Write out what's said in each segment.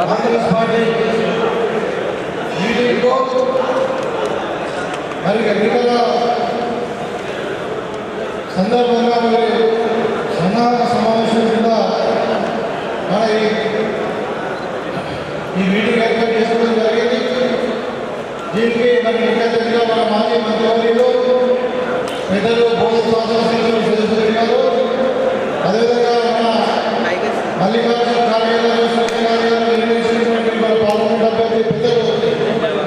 Congress party మీటింగ్లో మరి ఎన్నికల సందర్భంగా మరి సన్నాహక సమావేశం కింద మన ఈ మీటింగ్ ఏర్పాటు చేసుకోవడం జరిగింది. దీనికి మరి ముఖ్య అతిథిగా మన మాజీ మంత్రివర్యులు పెద్దలు బోధ శాసనసభ్యులు సదస్సులు గారు, అదేవిధంగా మన మల్లికార్జున నిర్వహించినటువంటి మన పార్లమెంట్ అభ్యర్థి పెద్దలు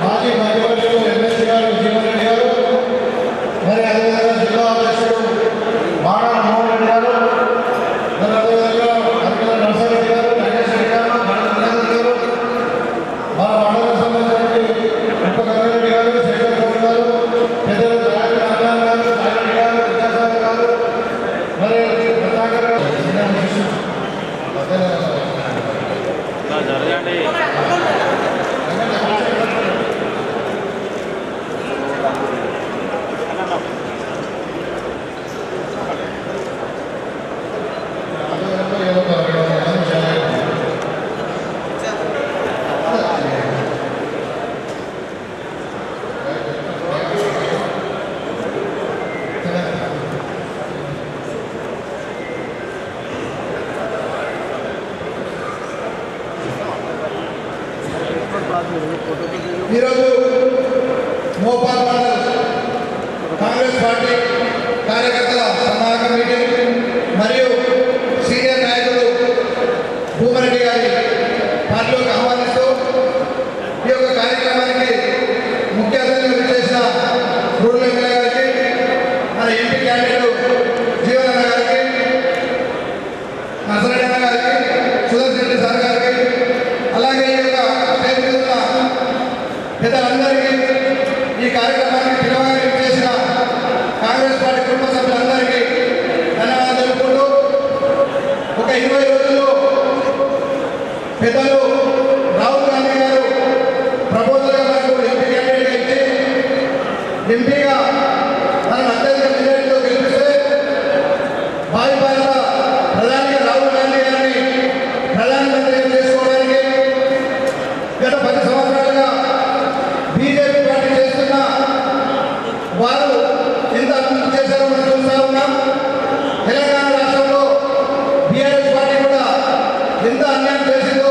మాజీ మంత్రివర్యులు ఎమ్మెల్సీ గారు జీవన్ రెడ్డి గారు, మరి అదేవిధంగా జిల్లా అధ్యక్షుడు మాడా మోహన్ రెడ్డి గారు, మరి అదేవిధంగా అరకల నర్సారెడ్డి గారు, నగేష్ రెడ్డి గారు, గారు, మన మండలకు సంబంధించినటువంటి ఉప కమిరెడ్డి గారు, శేఖర్ గౌడ్ గారు, పెద్దలు నారాయణ గారు, సాయిరెడ్డి గారు, విద్యాసాగర్ గారు, మరి ప్రతాకర్ గారు, ఈరోజు మోపాల్ మండల్ కాంగ్రెస్ పార్టీ కార్యకర్తల సన్నాహక మీటింగ్ మరియు సీనియర్ నాయకులు భూమరెడ్డి గారి పార్టీలోకి ఆహ్వానిస్తూ ఈ యొక్క కార్యక్రమానికి ముఖ్య అతిథిగా చేసిన రూరల్ ఎమ్మెల్యే గారికి, మన ఎంపీ క్యాండిడేట్ జీవనన్న గారికి, నర్సరెడ్డి అన్న గారికి, సుదర్శన్ రెడ్డి సార్ గారికి, అలాగే ఈ యొక్క పెద్దలందరికీ, ఈ కార్యక్రమానికి పిలవగానే చేసిన కాంగ్రెస్ పార్టీ కుటుంబ సభ్యులందరికీ ధన్యవాదాలు తెలుపుకుంటూ, ఒక 20 రోజుల్లో పెద్దలు రాహుల్ గాంధీ గారు ప్రపోజల్గా మనకు ఎంపీ క్యాండిడేట్గా ఇచ్చి ఎంపీగా మనం అత్యధిక మెజారిటీతో గెలిపిస్తే భావి భారత ప్రధానిగా రాహుల్ గాంధీ గారిని ప్రధానమంత్రిగా చేసుకోవడానికి గత 10 సంవత్సరాలుగా బీజేపీ పార్టీ చేస్తున్న వారు ఎంత అభివృద్ధి చేశారో మనం చూస్తూ ఉన్నాం. తెలంగాణ రాష్ట్రంలో బీఆర్ఎస్ పార్టీ కూడా ఎంత అన్యాయం చేసిందో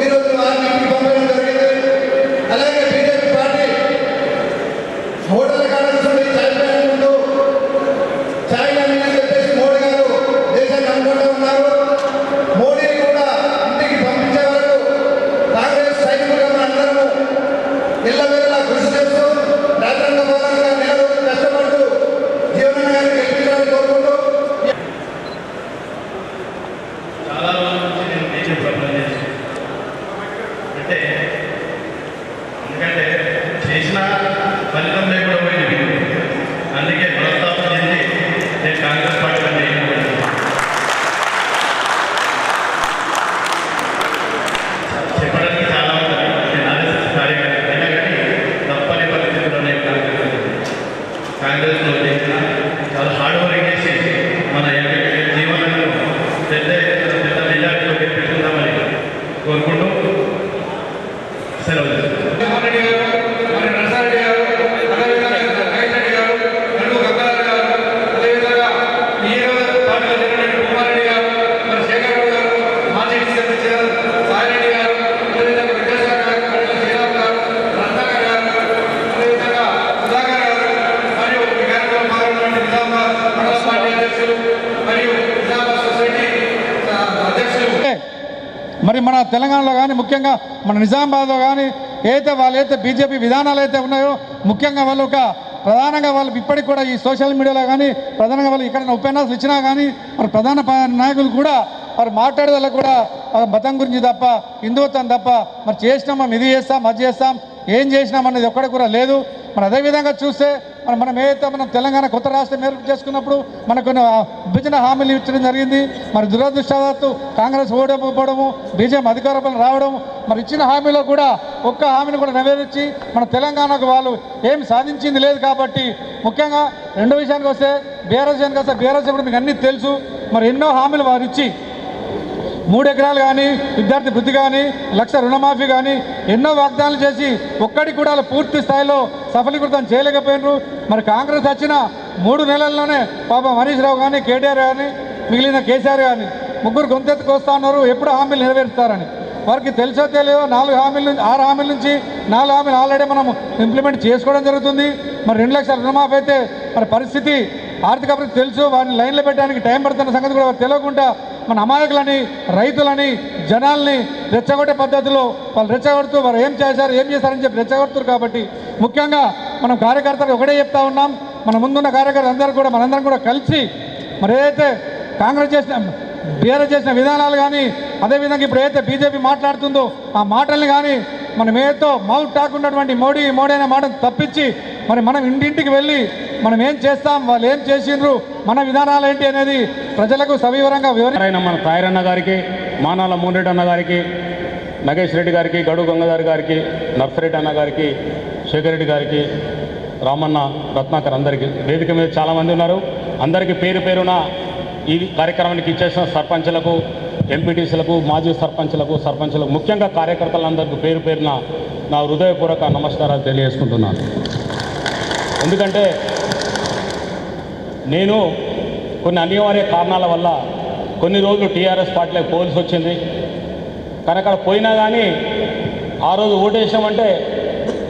ఈరోజు వారిని ఇంటికి పంపడం జరిగింది. అలాగే బీజేపీ పార్టీ హోటల్ కావాల్సింది చనిపోయినప్పుడు చాయ్ అని చెప్పేసి మోడీ గారు దేశాన్ని అనుకుంటూ ఉన్నారు. మోడీని కూడా ఇంటికి పంపించే వరకు కాంగ్రెస్ సైనికులుగా మనందరము ఇళ్ళవేళ కృషి చేస్తూ రాజ్యాంగ బలంగా నెల రోజులు కష్టపడుతూ జీవన గారిని గెలిపించాలని కోరుకుంటూ చాలా రోజుల నుంచి నేను బీజేపీ ప్రయత్నం చేస్తాను. అంటే ఎందుకంటే చేసిన ఫలితం లేకుండా పోయింది. అందుకే ప్రస్తాపన చెంది నేను కాంగ్రెస్ పార్టీలో చెప్పడానికి చాలా ఉంటుంది. నేను ఆర్ఎస్ఎస్ కార్యకర్త అయినా కానీ తప్పని పరిస్థితుల్లో నేను కాంగ్రెస్లో చేసిన చాలా హార్డ్ వర్క్ చేసి మన జీవనంలో పెద్ద మెజార్టీలో గెలిపించుకుందామని కోరుకుంటూ సెలవు. మరి మన తెలంగాణలో కానీ ముఖ్యంగా మన నిజామాబాద్లో కానీ వాళ్ళైతే బీజేపీ విధానాలు అయితే ఉన్నాయో ముఖ్యంగా వాళ్ళు ఒక ప్రధానంగా వాళ్ళు ఇప్పటికి కూడా ఈ సోషల్ మీడియాలో కానీ ప్రధానంగా వాళ్ళు ఇక్కడ ఉపన్యాసాలు ఇచ్చినా కానీ మరి ప్రధాన నాయకులు కూడా మరి మాట్లాడేదాళ్ళు కూడా మతం గురించి తప్ప హిందుత్వం తప్ప మరి చేసినాం ఇది చేస్తాం అది చేస్తాం ఏం చేసినాం అనేది ఒక్కడ కూడా లేదు. మరి అదేవిధంగా చూస్తే మనం ఏదైతే మనం తెలంగాణ కొత్త రాష్ట్రం ఏర్పాటు చేసుకున్నప్పుడు మనకు విభజన హామీలు ఇచ్చడం జరిగింది. మరి దురదృష్టవశాత్తు కాంగ్రెస్ ఓడిపోవడము, బీజేపీ అధికారంలో రావడం, మరి ఇచ్చిన హామీలో కూడా ఒక్క హామీని కూడా నెరవేర్చి మన తెలంగాణకు వాళ్ళు ఏమి సాధించింది లేదు. కాబట్టి ముఖ్యంగా రెండో విషయానికి వస్తే బీఆర్ఎస్ ఇప్పుడు మీకు అన్నీ తెలుసు. మరి ఎన్నో హామీలు వారు ఇచ్చి 3 ఎకరాలు కానీ, విద్యార్థి వృత్తి కానీ, 1,00,000 రుణమాఫీ కానీ ఎన్నో వాగ్దానాలు చేసి ఒక్కడికి కూడా పూర్తి స్థాయిలో సఫలీకృతం చేయలేకపోయినారు. మరి కాంగ్రెస్ వచ్చిన 3 నెలల్లోనే పాపం హరీష్ రావు కానీ, కేటీఆర్ కానీ, మిగిలిన కేసీఆర్ కానీ ముగ్గురు గొంతెత్తుకొస్తా ఉన్నారు ఎప్పుడు హామీలు నెరవేరుస్తారని. వారికి తెలిసో తెలియదో 6 హామీల నుంచి 4 హామీలు ఆల్రెడీ మనం ఇంప్లిమెంట్ చేసుకోవడం జరుగుతుంది. మరి 2 లక్షల రుణమాఫీ అయితే మరి పరిస్థితి ఆర్థిక అభివృద్ధి తెలుసు, వారిని లైన్లో పెట్టడానికి టైం పడుతున్న సంగతి కూడా తెలియకుండా మన అమాయకులని, రైతులని, జనాల్ని రెచ్చగొట్టే పద్ధతిలో వాళ్ళు రెచ్చగొడుతూ వారు ఏం చేశారని చెప్పి రెచ్చగొడుతున్నారు. కాబట్టి ముఖ్యంగా మనం కార్యకర్తలకు ఒకటే చెప్తా ఉన్నాం, మన ముందున్న కార్యకర్తలు మనందరం కూడా కలిసి మరి ఏదైతే బీఆర్ఎస్ చేసిన విధానాలు కానీ, అదేవిధంగా ఇప్పుడు ఏదైతే బీజేపీ మాట్లాడుతుందో ఆ మాటల్ని కానీ మనం ఏదో మౌత్ టాక్ ఉన్నటువంటి మోడీ అనే మాటను తప్పించి మరి మనం ఇంటింటికి వెళ్ళి మనం ఏం చేస్తాం, వాళ్ళు ఏం చేసిండ్రు, మన విధానాలు ఏంటి అనేది ప్రజలకు సవివరంగా మన తాయరన్న గారికి, మానాల మూనరెడ్డి అన్న గారికి, నగేష్ రెడ్డి గారికి, గడు గంగాధర్ గారికి, నర్సరెడ్డి అన్న గారికి, శేఖర్ రెడ్డి గారికి, రామన్న, రత్నాకర్ అందరికీ వేదిక మీద చాలామంది ఉన్నారు. అందరికీ పేరు పేరున ఈ కార్యక్రమానికి ఇచ్చేసిన సర్పంచులకు, ఎంపీటీసీలకు, మాజీ సర్పంచులకు ముఖ్యంగా కార్యకర్తలందరికీ పేరు పేరున నా హృదయపూర్వక నమస్కారాలు తెలియజేసుకుంటున్నాను. ఎందుకంటే నేను కొన్ని అనివార్య కారణాల వల్ల కొన్ని రోజులు టీఆర్ఎస్ పార్టీలోకి పోవాల్సి వచ్చింది. కానీ అక్కడ పోయినా కానీ ఆ రోజు ఓటేసామంటే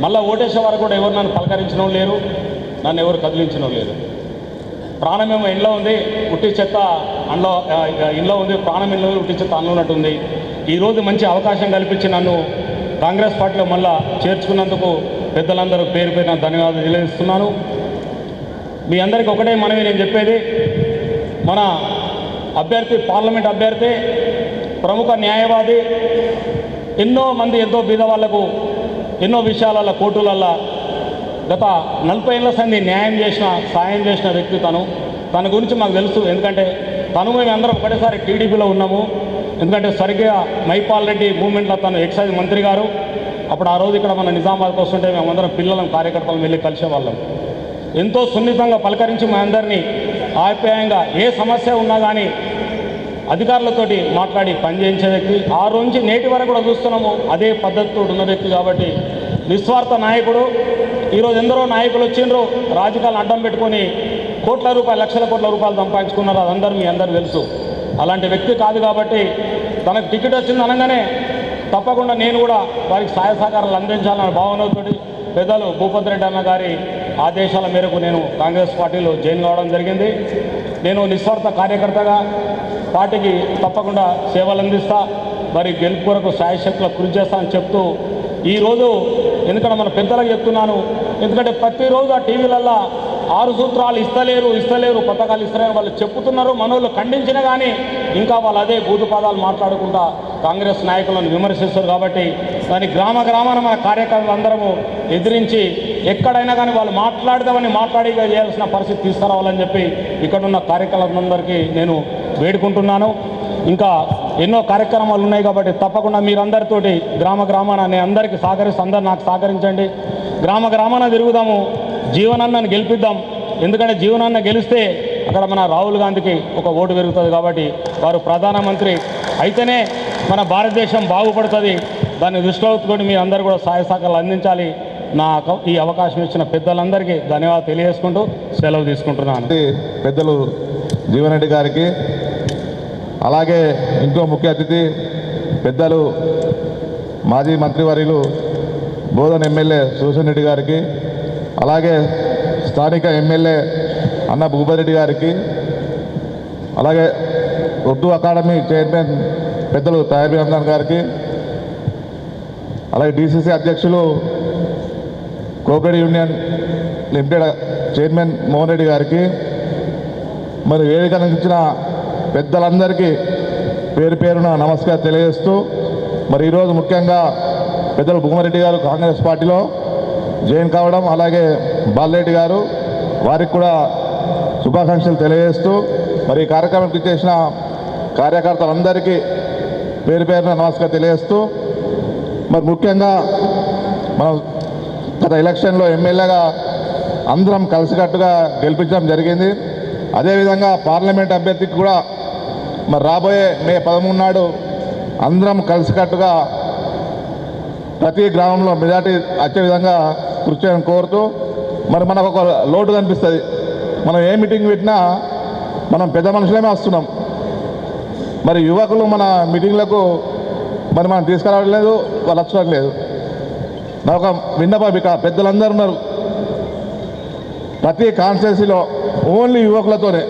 మళ్ళీ ఓటేసే వారు కూడా ఎవరు నన్ను పలకరించడం లేరు, నన్ను ఎవరు కదిలించడం లేరు. ప్రాణమేమో ఇంట్లో ఉంది, ఉట్టి చెత్త ఇంట్లో ఉంది, ప్రాణం ఇంట్లో ఉట్టి చెత్త అందులో ఉన్నట్టుంది. ఈరోజు మంచి అవకాశం కల్పించి నన్ను కాంగ్రెస్ పార్టీలో మళ్ళా చేర్చుకున్నందుకు పెద్దలందరూ పేరు పేరున ధన్యవాదాలు తెలియజేస్తున్నాను. మీ అందరికీ ఒకటే మనవి నేను చెప్పేది, మన అభ్యర్థి, పార్లమెంట్ అభ్యర్థి, ప్రముఖ న్యాయవాది, ఎంతో బీదవాళ్లకు ఎన్నో విషయాల కోర్టులల్లో గత 40 ఏళ్ల సంది సాయం చేసిన వ్యక్తి తన గురించి మాకు తెలుసు. ఎందుకంటే మేమందరం ఒకటేసారి టీడీపీలో ఉన్నాము. ఎందుకంటే సరిగ్గా మైపాల్ రెడ్డి మూవ్మెంట్లో తను ఎక్సైజ్ మంత్రి గారు. అప్పుడు ఆ రోజు ఇక్కడ మన నిజామాబాద్కి వస్తుంటే మేమందరం పిల్లలం, కార్యకర్తలు వెళ్ళి కలిసేవాళ్ళం. ఎంతో సున్నితంగా పలకరించి మా అందరినీ ఆప్యాయంగా ఏ సమస్య ఉన్నా కానీ అధికారులతోటి మాట్లాడి పనిచేయించే వ్యక్తి. ఆ రోజు నేటి వరకు కూడా చూస్తున్నాము అదే పద్ధతితో ఉన్న వ్యక్తి. కాబట్టి నిస్వార్థ నాయకుడు. ఈరోజు ఎందరో నాయకులు వచ్చిండ్రు, రాజకీయాలను అడ్డం పెట్టుకొని కోట్ల రూపాయలు, లక్షల కోట్ల రూపాయలు సంపాదించుకున్నారు. అదందరూ మీ అందరూ తెలుసు. అలాంటి వ్యక్తి కాదు. కాబట్టి తనకు టికెట్ వచ్చింది అనగానే తప్పకుండా నేను కూడా వారికి సహాయ సహకారాలు అందించాలన్న భావనతో పెద్దలు భూపతి రెడ్డి అన్న గారి ఆదేశాల మేరకు నేను కాంగ్రెస్ పార్టీలో జాయిన్ కావడం జరిగింది. నేను నిస్వార్థ కార్యకర్తగా పార్టీకి తప్పకుండా సేవలు అందిస్తా, మరి గెలుపు కొరకు శాయశక్తుల కృషి చేస్తా అని చెప్తూ ఈరోజు ఎందుకంటే మన పెద్దలకు చెప్తున్నాను, ఎందుకంటే ప్రతిరోజు ఆ టీవీలల్లో 6 సూత్రాలు ఇస్తలేరు పథకాలు ఇస్తారని వాళ్ళు చెప్పుతున్నారు. మనోళ్ళు ఖండించినా కానీ ఇంకా వాళ్ళు అదే బూతు పదాలు మాట్లాడుకుంటా కాంగ్రెస్ నాయకులను విమర్శిస్తారు. కాబట్టి దాని గ్రామాన మన కార్యకర్తలందరము ఎదిరించి ఎక్కడైనా కానీ వాళ్ళు మాట్లాడి చేయాల్సిన పరిస్థితి తీసుకురావాలని చెప్పి ఇక్కడున్న కార్యకర్తలందరికీ నేను వేడుకుంటున్నాను. ఇంకా ఎన్నో కార్యక్రమాలు ఉన్నాయి కాబట్టి తప్పకుండా మీరందరితోటి గ్రామాన నేను అందరికీ సహకరిస్తూ అందరు నాకు సహకరించండి. గ్రామాన తిరుగుదాము, జీవనాన్ని గెలిపిద్దాం. ఎందుకంటే జీవనాన్ని గెలిస్తే అక్కడ మన రాహుల్ గాంధీకి ఒక ఓటు పెరుగుతుంది. కాబట్టి వారు ప్రధానమంత్రి అయితేనే మన భారతదేశం బాగుపడుతుంది. దాన్ని దృష్టిలో పెట్టుకొని మీ అందరూ కూడా సహాయ సహకారాలు అందించాలి. ఈ అవకాశం ఇచ్చిన పెద్దలందరికీ ధన్యవాదాలు తెలియజేసుకుంటూ సెలవు తీసుకుంటున్నాను. పెద్దలు జీవన్ రెడ్డి గారికి, అలాగే ఇంకో ముఖ్య అతిథి పెద్దలు మాజీ మంత్రివర్యులు బోధన్ ఎమ్మెల్యే సుదర్శన్ రెడ్డి గారికి, అలాగే స్థానిక ఎమ్మెల్యే అన్న భూపతిరెడ్డి గారికి, అలాగే ఉర్దూ అకాడమీ చైర్మన్ పెద్దలు తాయబీ రంజాన్ గారికి, అలాగే డిసిసి అధ్యక్షులు కోకడి union limited chairman Mohan Reddy గారికి, మరి వేదిక ఇచ్చిన పెద్దలందరికీ పేరు పేరున నమస్కారం తెలియజేస్తూ, మరి ఈరోజు ముఖ్యంగా పెద్దలు భూమారెడ్డి గారు కాంగ్రెస్ పార్టీలో జాయిన్ కావడం, అలాగే బాలరెడ్డి గారు వారికి కూడా శుభాకాంక్షలు తెలియజేస్తూ, మరి ఈ కార్యక్రమానికి చేసిన కార్యకర్తలందరికీ పేరు పేరున నమస్కారం తెలియజేస్తూ, మరి ముఖ్యంగా మనం గత ఎలక్షన్లో ఎమ్మెల్యేగా అందరం కలిసికట్టుగా గెలిపించడం జరిగింది. అదేవిధంగా పార్లమెంట్ అభ్యర్థికి కూడా మరి రాబోయే మే 13 నాడు అందరం కలిసికట్టుగా ప్రతి గ్రామంలో మెజార్టీ వచ్చే విధంగా కృషి చేయాలని కోరుతూ మరి మనకు ఒక లోటు కనిపిస్తుంది. మనం ఏ మీటింగ్ పెట్టినా మనం పెద్ద మనుషులమే వస్తున్నాం, మరి యువకులు మన మీటింగ్లకు మరి మనం తీసుకురావట్లేదు, వాళ్ళు వచ్చడం లేదు. నాకు ఒక విన్నపం, ఇక పెద్దలందరూ ఉన్నారు, ప్రతి కాన్స్టిట్యున్సీలో ఓన్లీ యువకులతోనే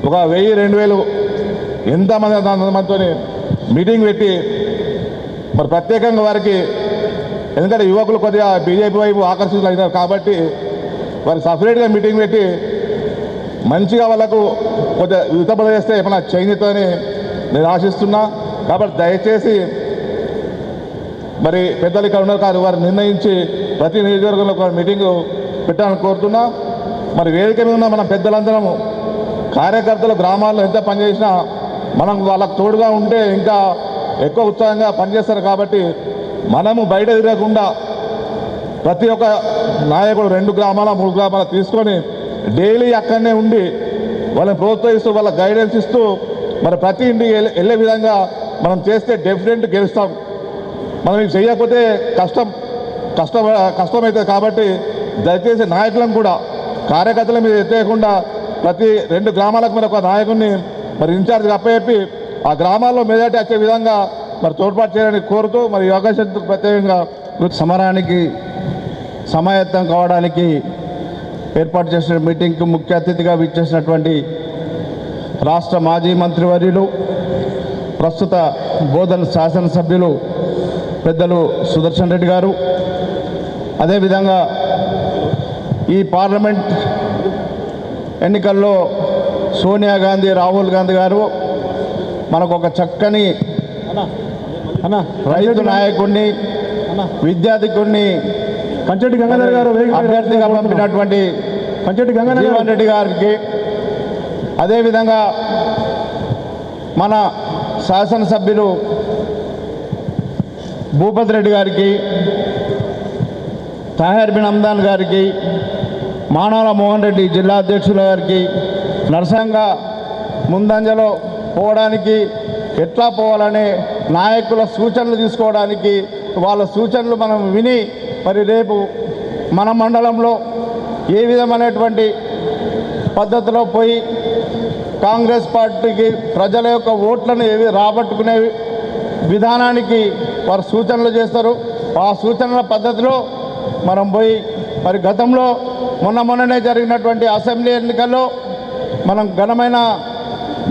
ఒక 1000-2000 ఎంతమంది అంతమందితో మీటింగ్ పెట్టి మరి ప్రత్యేకంగా వారికి, ఎందుకంటే యువకులు కొద్దిగా బీజేపీ వైపు ఆకర్షితులు అయినారు కాబట్టి వారికి సపరేట్గా మీటింగ్ పెట్టి మంచిగా వాళ్ళకు కొద్దిగా వితపడ చేస్తే ఏమైనా చేంజ్ అవుతుందని నేను ఆశిస్తున్నా. కాబట్టి దయచేసి మరి పెద్దలు ఇక్కడ ఉన్నారు కాదు, వారు నిర్ణయించి ప్రతి నియోజకవర్గంలో ఒక మీటింగు పెట్టాలని కోరుతున్నా. మరి వేదిక మీద ఉన్న మన పెద్దలందరము కార్యకర్తలు గ్రామాల్లో ఎంత పనిచేసినా మనం వాళ్ళకు తోడుగా ఉంటే ఇంకా ఎక్కువ ఉత్సాహంగా పనిచేస్తారు. కాబట్టి మనము బయట తిరగకుండా ప్రతి ఒక్క నాయకుడు 2 గ్రామాల 3 గ్రామాల తీసుకొని డైలీ అక్కడనే ఉండి వాళ్ళని ప్రోత్సహిస్తూ వాళ్ళ గైడెన్స్ ఇస్తూ మరి ప్రతి ఇంటికి వెళ్ళే విధంగా మనం చేస్తే డెఫినెట్ గెలుస్తాం. మనం ఇది చేయకపోతే కష్టమవుతుంది. కాబట్టి దయచేసి నాయకులను కూడా కార్యకర్తల మీద ఎత్తేయకుండా ప్రతి 2 గ్రామాలకు మరి ఒక నాయకుడిని మరి ఇన్ఛార్జ్గా అప్పచెప్పి ఆ గ్రామాల్లో మెజార్టీ వచ్చే విధంగా మరి తోడ్పాటు చేయాలని కోరుతూ మరి ఈ అవకాశం ప్రత్యేకంగా సమరానికి సమాయత్తం కావడానికి ఏర్పాటు చేసిన మీటింగ్కు ముఖ్య అతిథిగా విచ్చేసినటువంటి రాష్ట్ర మాజీ మంత్రివర్యులు, ప్రస్తుత బోధన శాసనసభ్యులు పెద్దలు సుదర్శన్ రెడ్డి గారు, అదేవిధంగా ఈ పార్లమెంట్ ఎన్నికల్లో సోనియా గాంధీ, రాహుల్ గాంధీ గారు మనకు ఒక చక్కని రైతు నాయకుడిని, విద్యార్థికుడిని కంచెటి గంగాధర్ గారు అభ్యర్థిగా పంపినటువంటి కంచెటి జీవన్ రెడ్డి గారికి, అదేవిధంగా మన శాసనసభ్యులు భూపతి రెడ్డి గారికి, తాహిర్ బిన్ హమ్దాన్ గారికి, మానాల మోహన్ రెడ్డి జిల్లా అధ్యక్షుల గారికి, నరసంగా ముందంజలో పోవడానికి ఎట్లా పోవాలనే నాయకుల సూచనలు తీసుకోవడానికి వాళ్ళ సూచనలు మనం విని మరి రేపు మన మండలంలో ఏ విధమైనటువంటి పద్ధతిలో పోయి కాంగ్రెస్ పార్టీకి ప్రజల యొక్క ఓట్లను ఏవి రాబట్టుకునే విధానానికి వారు సూచనలు చేస్తారు. ఆ సూచనల పద్ధతిలో మనం పోయి మరి గతంలో మొన్ననే జరిగినటువంటి అసెంబ్లీ ఎన్నికల్లో మనం ఘనమైన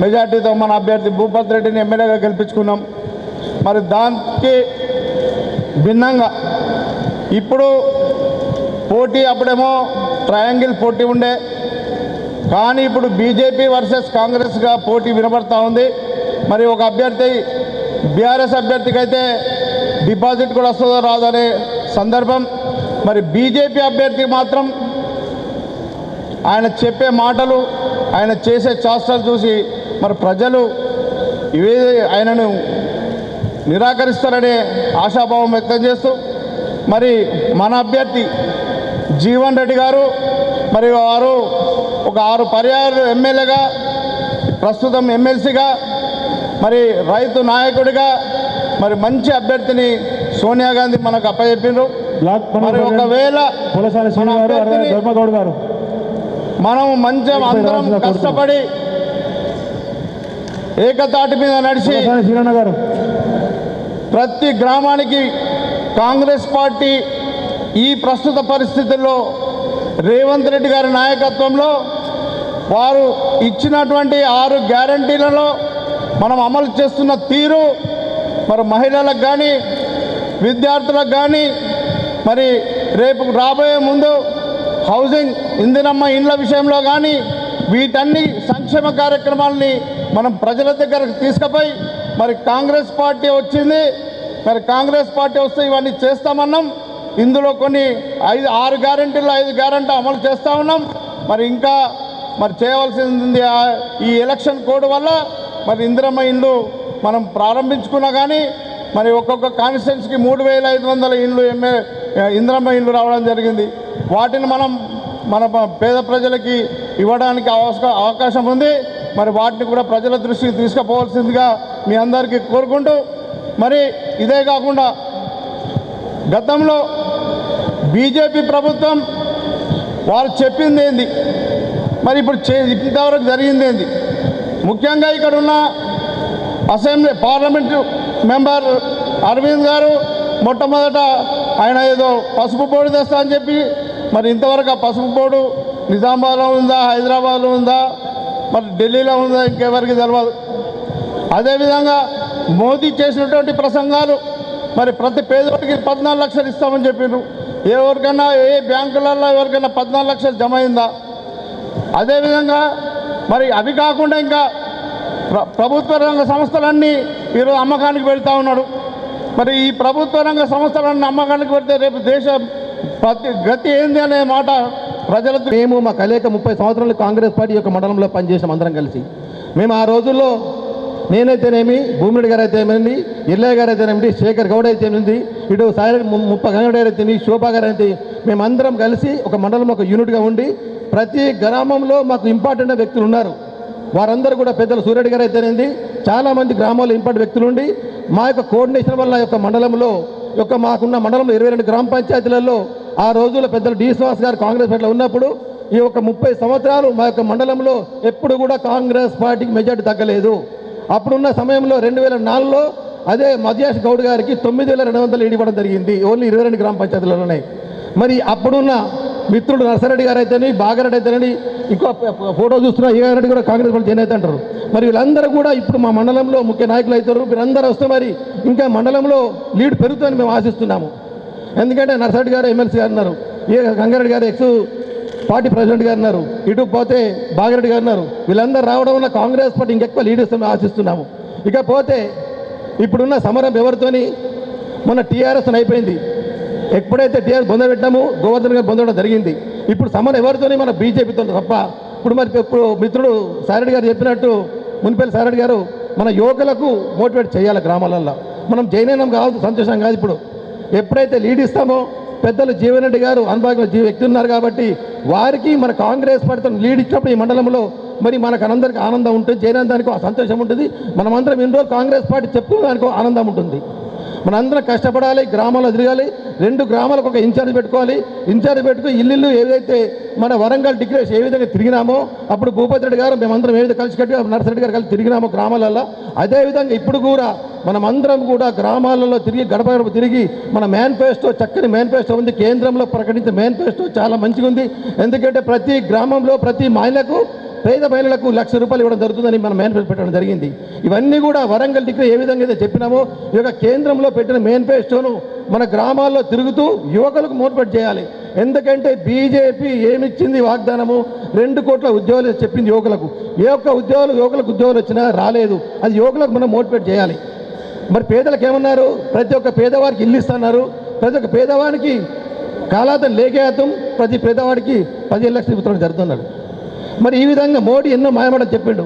మెజార్టీతో మన అభ్యర్థి భూపతి రెడ్డిని ఎమ్మెల్యేగా గెలిపించుకున్నాం. మరి దానికి భిన్నంగా ఇప్పుడు పోటీ, అప్పుడేమో ట్రయాంగిల్ పోటీ ఉండే, కానీ ఇప్పుడు బీజేపీ వర్సెస్ కాంగ్రెస్గా పోటీ వినబడతా ఉంది. మరి ఒక అభ్యర్థి బీఆర్ఎస్ అభ్యర్థికి అయితే డిపాజిట్ కూడా వస్తుందో రాదనే సందర్భం, మరి బీజేపీ అభ్యర్థికి మాత్రం ఆయన చెప్పే మాటలు, ఆయన చేసే చేష్టలు చూసి మరి ప్రజలు ఆయనను నిరాకరిస్తారనే ఆశాభావం వ్యక్తం చేస్తూ మరి మన అభ్యర్థి జీవన్ రెడ్డి గారు మరి వారు ఒక 6 పర్యాయాలు ఎమ్మెల్యేగా, ప్రస్తుతం ఎమ్మెల్సీగా, మరి రైతు నాయకుడిగా మరి మంచి అభ్యర్థిని సోనియా గాంధీ మనకు అప్పచెప్పిండ్రు. మరి ఒకవేళ మనం మంచి అందరం కష్టపడి ఏకతాటి మీద నడిచి ప్రతి గ్రామానికి కాంగ్రెస్ పార్టీ ఈ ప్రస్తుత పరిస్థితుల్లో రేవంత్ రెడ్డి గారి నాయకత్వంలో వారు ఇచ్చినటువంటి 6 గ్యారంటీలలో మనం అమలు చేస్తున్న తీరు మరి మహిళలకు కానీ, విద్యార్థులకు కానీ, మరి రేపు రాబోయే ముందు హౌసింగ్, ఇందిరమ్మ ఇండ్ల విషయంలో కానీ వీటన్ని సంక్షేమ కార్యక్రమాలని మనం ప్రజల దగ్గరకు తీసుకుపోయి మరి కాంగ్రెస్ పార్టీ వచ్చింది, మరి కాంగ్రెస్ పార్టీ వస్తే ఇవన్నీ చేస్తామన్నాం. ఇందులో కొన్ని 6 గ్యారంటీలు 5 గ్యారంటీ అమలు చేస్తూ ఉన్నాం. మరి ఇంకా మరి చేయవలసింది ఈ ఎలక్షన్ కోడ్ వల్ల మరి ఇందిరమ్మ ఇండ్లు మనం ప్రారంభించుకున్నా కానీ మరి ఒక్కొక్క కాన్స్టిట్యున్సీకి 3500 ఇండ్లు ఇందిరమ్మ ఇండ్లు రావడం జరిగింది. వాటిని మనం మన పేద ప్రజలకి ఇవ్వడానికి అవకాశం ఉంది. మరి వాటిని కూడా ప్రజల దృష్టికి తీసుకుపోవాల్సిందిగా మీ అందరికీ కోరుకుంటూ, మరి ఇదే కాకుండా గతంలో బీజేపీ ప్రభుత్వం వాళ్ళు చెప్పింది ఏంది, మరి ఇప్పుడు ఇంతవరకు జరిగింది ఏంది? ముఖ్యంగా ఇక్కడ ఉన్న అసెంబ్లీ పార్లమెంటు మెంబర్ అరవింద్ గారు మొట్టమొదట ఆయన ఏదో పసుపు బోర్డు తెస్తా అని చెప్పి, మరి ఇంతవరకు ఆ పసుపు బోర్డు నిజామాబాద్లో ఉందా, హైదరాబాద్లో ఉందా, మరి ఢిల్లీలో ఉందా, ఇంకెవరికి తెలియదు. అదేవిధంగా మోదీ చేసినటువంటి ప్రసంగాలు, మరి ప్రతి పేదవాడికి 14 లక్షలు ఇస్తామని చెప్పారు. ఎవరికైనా ఏ బ్యాంకులలో ఎవరికైనా 14 లక్షలు జమ అయిందా? అదేవిధంగా మరి అవి కాకుండా ఇంకా ప్రభుత్వ రంగ సంస్థలన్నీ ఈరోజు అమ్మకానికి పెడతా ఉన్నాడు. మరి ఈ ప్రభుత్వ రంగ సంస్థలన్నీ అమ్మకానికి పెడితే రేపు దేశం గతి ఏంది అనే మాట ప్రజలకు. మేము మా కలేక 30 సంవత్సరాలు కాంగ్రెస్ పార్టీ యొక్క మండలంలో పనిచేసాం అందరం కలిసి. మేము ఆ రోజుల్లో నేనైతేనేమి, భూమిరెడ్డి గారు అయితేనేమి, ఎల్లయ్య గారు అయితేనేమి, శేఖర్ గౌడ్ అయితేనేమి, ఇటు సాయి ముప్ప గంగడ గారు అయితేమి, శోభా గారు అయితే, మేమందరం కలిసి ఒక మండలం ఒక యూనిట్గా ఉండి ప్రతి గ్రామంలో మాకు ఇంపార్టెంట్ వ్యక్తులు ఉన్నారు. వారందరూ కూడా పెద్దలు సూర్యరెడ్డి గారు అయితేనేది, చాలామంది గ్రామాల్లో ఇంపార్టెంట్ వ్యక్తులు ఉండి మా యొక్క కోఆర్డినేషన్ వల్ల యొక్క మండలంలో మాకున్న మండలంలో 22 గ్రామ పంచాయతీలలో ఆ రోజుల్లో పెద్దలు డి శ్రీనివాస్ గారు కాంగ్రెస్ పార్టీలో ఉన్నప్పుడు ఈ యొక్క 30 సంవత్సరాలు మా యొక్క మండలంలో ఎప్పుడు కూడా కాంగ్రెస్ పార్టీకి మెజార్టీ తగ్గలేదు. అప్పుడున్న సమయంలో 2004లో అదే మధ్యాష్ గౌడ్ గారికి 9,200 లీడ్ ఇవ్వడం జరిగింది, ఓన్లీ 22 గ్రామ పంచాయతీలలోనే. మరి అప్పుడున్న మిత్రుడు నర్సారెడ్డి గారు అయితేనే, బాగారెడ్డి అయితేనే, ఇంకో ఫోటో చూస్తున్న ఈగారెడ్డి కూడా కాంగ్రెస్ పార్టీ జాయిన్ అయితే అంటారు. మరి వీళ్ళందరూ కూడా ఇప్పుడు మా మండలంలో ముఖ్య నాయకులు అవుతారు. వీరందరూ వస్తే మరి ఇంకా మండలంలో లీడ్ పెరుగుతుందని మేము ఆశిస్తున్నాము. ఎందుకంటే నర్సారెడ్డి గారు ఎమ్మెల్సీ గారు ఉన్నారు, గంగారెడ్డి గారు ఎక్స్ పార్టీ ప్రెసిడెంట్ గారు ఉన్నారు, ఇటు పోతే బాగారెడ్డి గారు ఉన్నారు. వీళ్ళందరూ రావడం వల్ల కాంగ్రెస్ పార్టీ ఇంకెక్కువ లీడ్ ఇస్తామని ఆశిస్తున్నాము. ఇకపోతే ఇప్పుడున్న సమరం ఎవరితోని, మొన్న టీఆర్ఎస్ అయిపోయింది. ఎప్పుడైతే టీఆర్ఎస్ బొందబెట్టామో గోవర్ధన్ గారు బొందడం జరిగింది. ఇప్పుడు సమరం ఎవరితోని, మన బీజేపీతో తప్ప. ఇప్పుడు మిత్రుడు సారెడ్డి గారు చెప్పినట్టు, మునిపల్లి సారెడ్డి గారు, మన యువకులకు మోటివేట్ చేయాలి. గ్రామాలల్లో మనం జైనం కాదు, సంతోషం కాదు. ఇప్పుడు ఎప్పుడైతే లీడ్ ఇస్తామో పెద్దలు జీవన్ రెడ్డి గారు అనుభవం వ్యక్తి ఉన్నారు కాబట్టి వారికి మన కాంగ్రెస్ పార్టీతో లీడ్ ఇచ్చినప్పుడు ఈ మండలంలో మరి మనకు అందరికీ ఆనందం ఉంటుంది, జైనందానికి సంతోషం ఉంటుంది. మనమందరం ఇన్ని రోజులు కాంగ్రెస్ పార్టీ చెప్పుకోవడానికి ఆనందం ఉంటుంది. మనందరం కష్టపడాలి, గ్రామాల్లో తిరగాలి. 2 గ్రామాలకు ఒక ఇన్ఛార్జ్ పెట్టుకోవాలి. ఇన్ఛార్జ్ పెట్టుకుని ఇల్లు ఏదైతే మన వరంగల్ డిక్లేరేషన్ ఏ విధంగా తిరిగినామో, అప్పుడు భూపతి రెడ్డి గారు మేమందరం ఏ విధంగా కలిసి కట్టి నర్సరెడ్డి గారు కలిసి తిరిగినామో గ్రామాలలో, అదేవిధంగా ఇప్పుడు కూడా మనమందరం కూడా గ్రామాలలో తిరిగి గడప గడప తిరిగి మన మేనిఫెస్టో, చక్కని మేనిఫెస్టో ఉంది. కేంద్రంలో ప్రకటించిన మేనిఫెస్టో చాలా మంచిగా ఉంది. ఎందుకంటే ప్రతి గ్రామంలో ప్రతి మహిళకు, పేద మహిళలకు ₹1,00,000 ఇవ్వడం జరుగుతుందని మనం మేనిఫెస్టో పెట్టడం జరిగింది. ఇవన్నీ కూడా వరంగల్ డిగ్రీ ఏ విధంగా అయితే చెప్పినామో ఈ యొక్క కేంద్రంలో పెట్టిన మేనిఫెస్టోను మన గ్రామాల్లో తిరుగుతూ యువకులకు మోటివేట్ చేయాలి. ఎందుకంటే బీజేపీ ఏమిచ్చింది వాగ్దానము, 2 కోట్ల ఉద్యోగాలు చెప్పింది యువకులకు. ఏ ఒక్క యువకులకు ఉద్యోగాలు వచ్చినా రాలేదు. అది యువకులకు మనం మోటివేట్ చేయాలి. మరి పేదలకు ఏమన్నారు, ప్రతి ఒక్క పేదవాడికి ఇల్లు ఇస్తున్నారు, ప్రతి ఒక్క పేదవాడికి కాలాతం లేఖేతం, ప్రతి పేదవాడికి 15 లక్షలు ఇవ్వడం జరుగుతున్నారు. మరి ఈ విధంగా మోడీ ఎన్నో మాయమాట చెప్పిండు.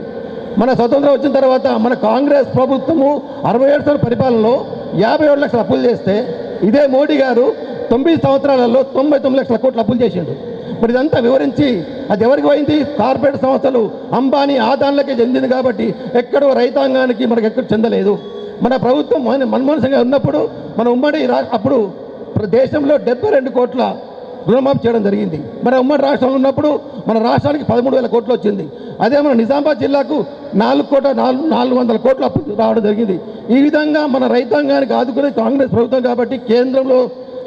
మన స్వతంత్రం వచ్చిన తర్వాత మన కాంగ్రెస్ ప్రభుత్వము 67 సంవత్సరాల పరిపాలనలో 57 లక్షల అప్పులు చేస్తే, ఇదే మోడీ గారు 9 సంవత్సరాలలో 99 లక్షల కోట్ల అప్పులు చేసిండు. మరి ఇదంతా వివరించి అది ఎవరికి పోయింది? కార్పొరేట్ సంస్థలు అంబానీ ఆదాన్లకే చెందింది కాబట్టి ఎక్కడో రైతాంగానికి మనకు ఎక్కడ చెందలేదు. మన ప్రభుత్వం మన్మోహన్ సింగ్ గారు ఉన్నప్పుడు మన ఉమ్మడి అప్పుడు దేశంలో 72 కోట్ల రుణమాఫీ చేయడం జరిగింది. మన ఉమ్మడి రాష్ట్రంలో ఉన్నప్పుడు మన రాష్ట్రానికి 13,000 కోట్లు వచ్చింది. అదే మన నిజామాబాద్ జిల్లాకు 400 కోట్ల అప్పు రావడం జరిగింది. ఈ విధంగా మన రైతాంగానికి ఆదుకునే కాంగ్రెస్ ప్రభుత్వం కాబట్టి కేంద్రంలో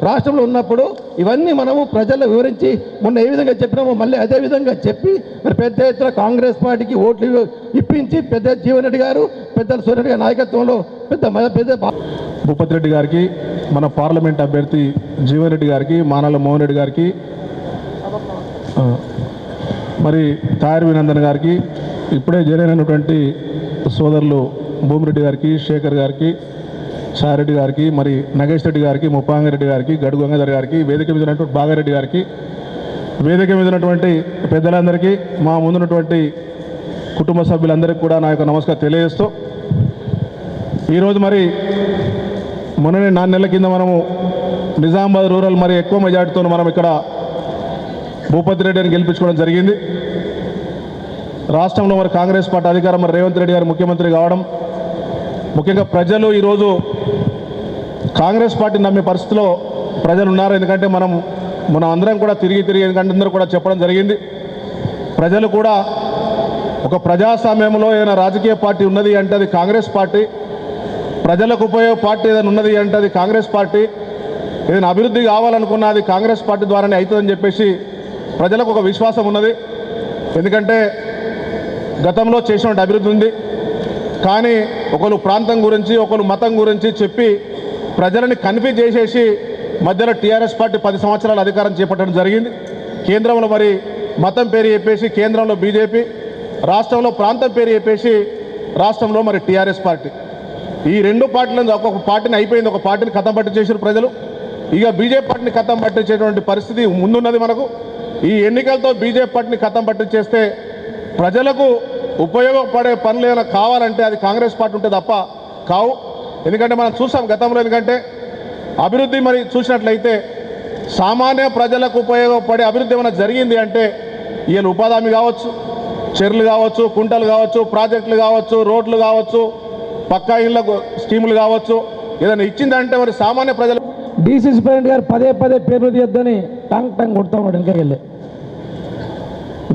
రాష్ట్రంలో ఉన్నప్పుడు ఇవన్నీ మనము ప్రజల్లో వివరించి మొన్న ఏ విధంగా చెప్పినామో మళ్ళీ అదే విధంగా చెప్పి మరి పెద్ద ఎత్తున కాంగ్రెస్ పార్టీకి ఓట్లు ఇప్పించి పెద్ద జీవన్ రెడ్డి గారు, పెద్దల సూర్యరెడ్డి గారి నాయకత్వంలో పెద్ద భూపతి రెడ్డి గారికి, మన పార్లమెంట్ అభ్యర్థి జీవన్ రెడ్డి గారికి, మానాల మోహన్ రెడ్డి గారికి, మరి తాయర్ వినందన్ గారికి, ఇప్పుడే చేరైనటువంటి సోదరులు భూమిరెడ్డి గారికి, శేఖర్ గారికి, సాయిరెడ్డి గారికి, మరి నగేష్ రెడ్డి గారికి, ముప్పాంగారెడ్డి గారికి, గడు గంగాధర్ గారికి, వేదిక మీద ఉన్నటువంటి బాగారెడ్డి గారికి, వేదిక మీద ఉన్నటువంటి పెద్దలందరికీ, మా ముందున్నటువంటి కుటుంబ సభ్యులందరికీ కూడా నా యొక్క నమస్కారం తెలియజేస్తూ, ఈరోజు మరి మొన్ననే 4 నెలల కింద మనము నిజామాబాద్ రూరల్ మరి ఎక్కువ మెజార్టీతో మనం ఇక్కడ భూపతి రెడ్డిని గెలిపించుకోవడం జరిగింది. రాష్ట్రంలో మరి కాంగ్రెస్ పార్టీ అధికారం మరి రేవంత్ రెడ్డి గారు ముఖ్యమంత్రి కావడం, ముఖ్యంగా ప్రజలు ఈరోజు కాంగ్రెస్ పార్టీ నమ్మే పరిస్థితిలో ప్రజలు ఉన్నారు. ఎందుకంటే మనం అందరం కూడా తిరిగి ఎందుకంటే అందరూ కూడా చెప్పడం జరిగింది. ప్రజలు కూడా ఒక ప్రజాస్వామ్యంలో ఏదైనా రాజకీయ పార్టీ ఉన్నది అంటే అది కాంగ్రెస్ పార్టీ, ప్రజలకు ఉపయోగ పార్టీ ఏదైనా ఉన్నది అంటే అది కాంగ్రెస్ పార్టీ, ఏదైనా అభివృద్ధి కావాలనుకున్నా అది కాంగ్రెస్ పార్టీ ద్వారానే అవుతుందని చెప్పేసి ప్రజలకు ఒక విశ్వాసం ఉన్నది. ఎందుకంటే గతంలో చేసినటువంటి అభివృద్ధి ఉంది, కానీ ఒకరు ప్రాంతం గురించి ఒకరు మతం గురించి చెప్పి ప్రజలని కన్ఫ్యూజ్ చేసేసి మధ్యలో టీఆర్ఎస్ పార్టీ 10 సంవత్సరాలు అధికారం చేపట్టడం జరిగింది. కేంద్రంలో మరి మతం పేరు చెప్పేసి కేంద్రంలో బీజేపీ, రాష్ట్రంలో ప్రాంతం పేరు చెప్పేసి రాష్ట్రంలో మరి టీఆర్ఎస్ పార్టీ. ఈ రెండు పార్టీలను ఒక్కొక్క పార్టీని అయిపోయింది, ఒక పార్టీని కథం పట్టించేసారు ప్రజలు. ఇక బీజేపీ పార్టీని కథం పట్టించేటువంటి పరిస్థితి ముందున్నది మనకు. ఈ ఎన్నికలతో బీజేపీ పార్టీని కథం పట్టించేస్తే ప్రజలకు ఉపయోగపడే పనులు ఏమైనా కావాలంటే అది కాంగ్రెస్ పార్టీ ఉంటే తప్ప కావు. ఎందుకంటే మనం చూసాం గతంలో, ఎందుకంటే అభివృద్ధి మరి చూసినట్లయితే సామాన్య ప్రజలకు ఉపయోగపడే అభివృద్ధి ఏమైనా జరిగింది అంటే ఈయన ఉపాధి హామీ కావచ్చు, చెర్లు కావచ్చు, కుంటలు కావచ్చు, ప్రాజెక్టులు కావచ్చు, రోడ్లు కావచ్చు, పక్కా ఇళ్ళ స్కీములు కావచ్చు, ఏదైనా ఇచ్చిందంటే మరి సామాన్య ప్రజలు. డీసీసీ ప్రెసిడెంట్ గారు పదే పేర్లు తీయొద్దని టంగ్ కొడుతూ ఉన్నాడు వెనకకెళ్ళి.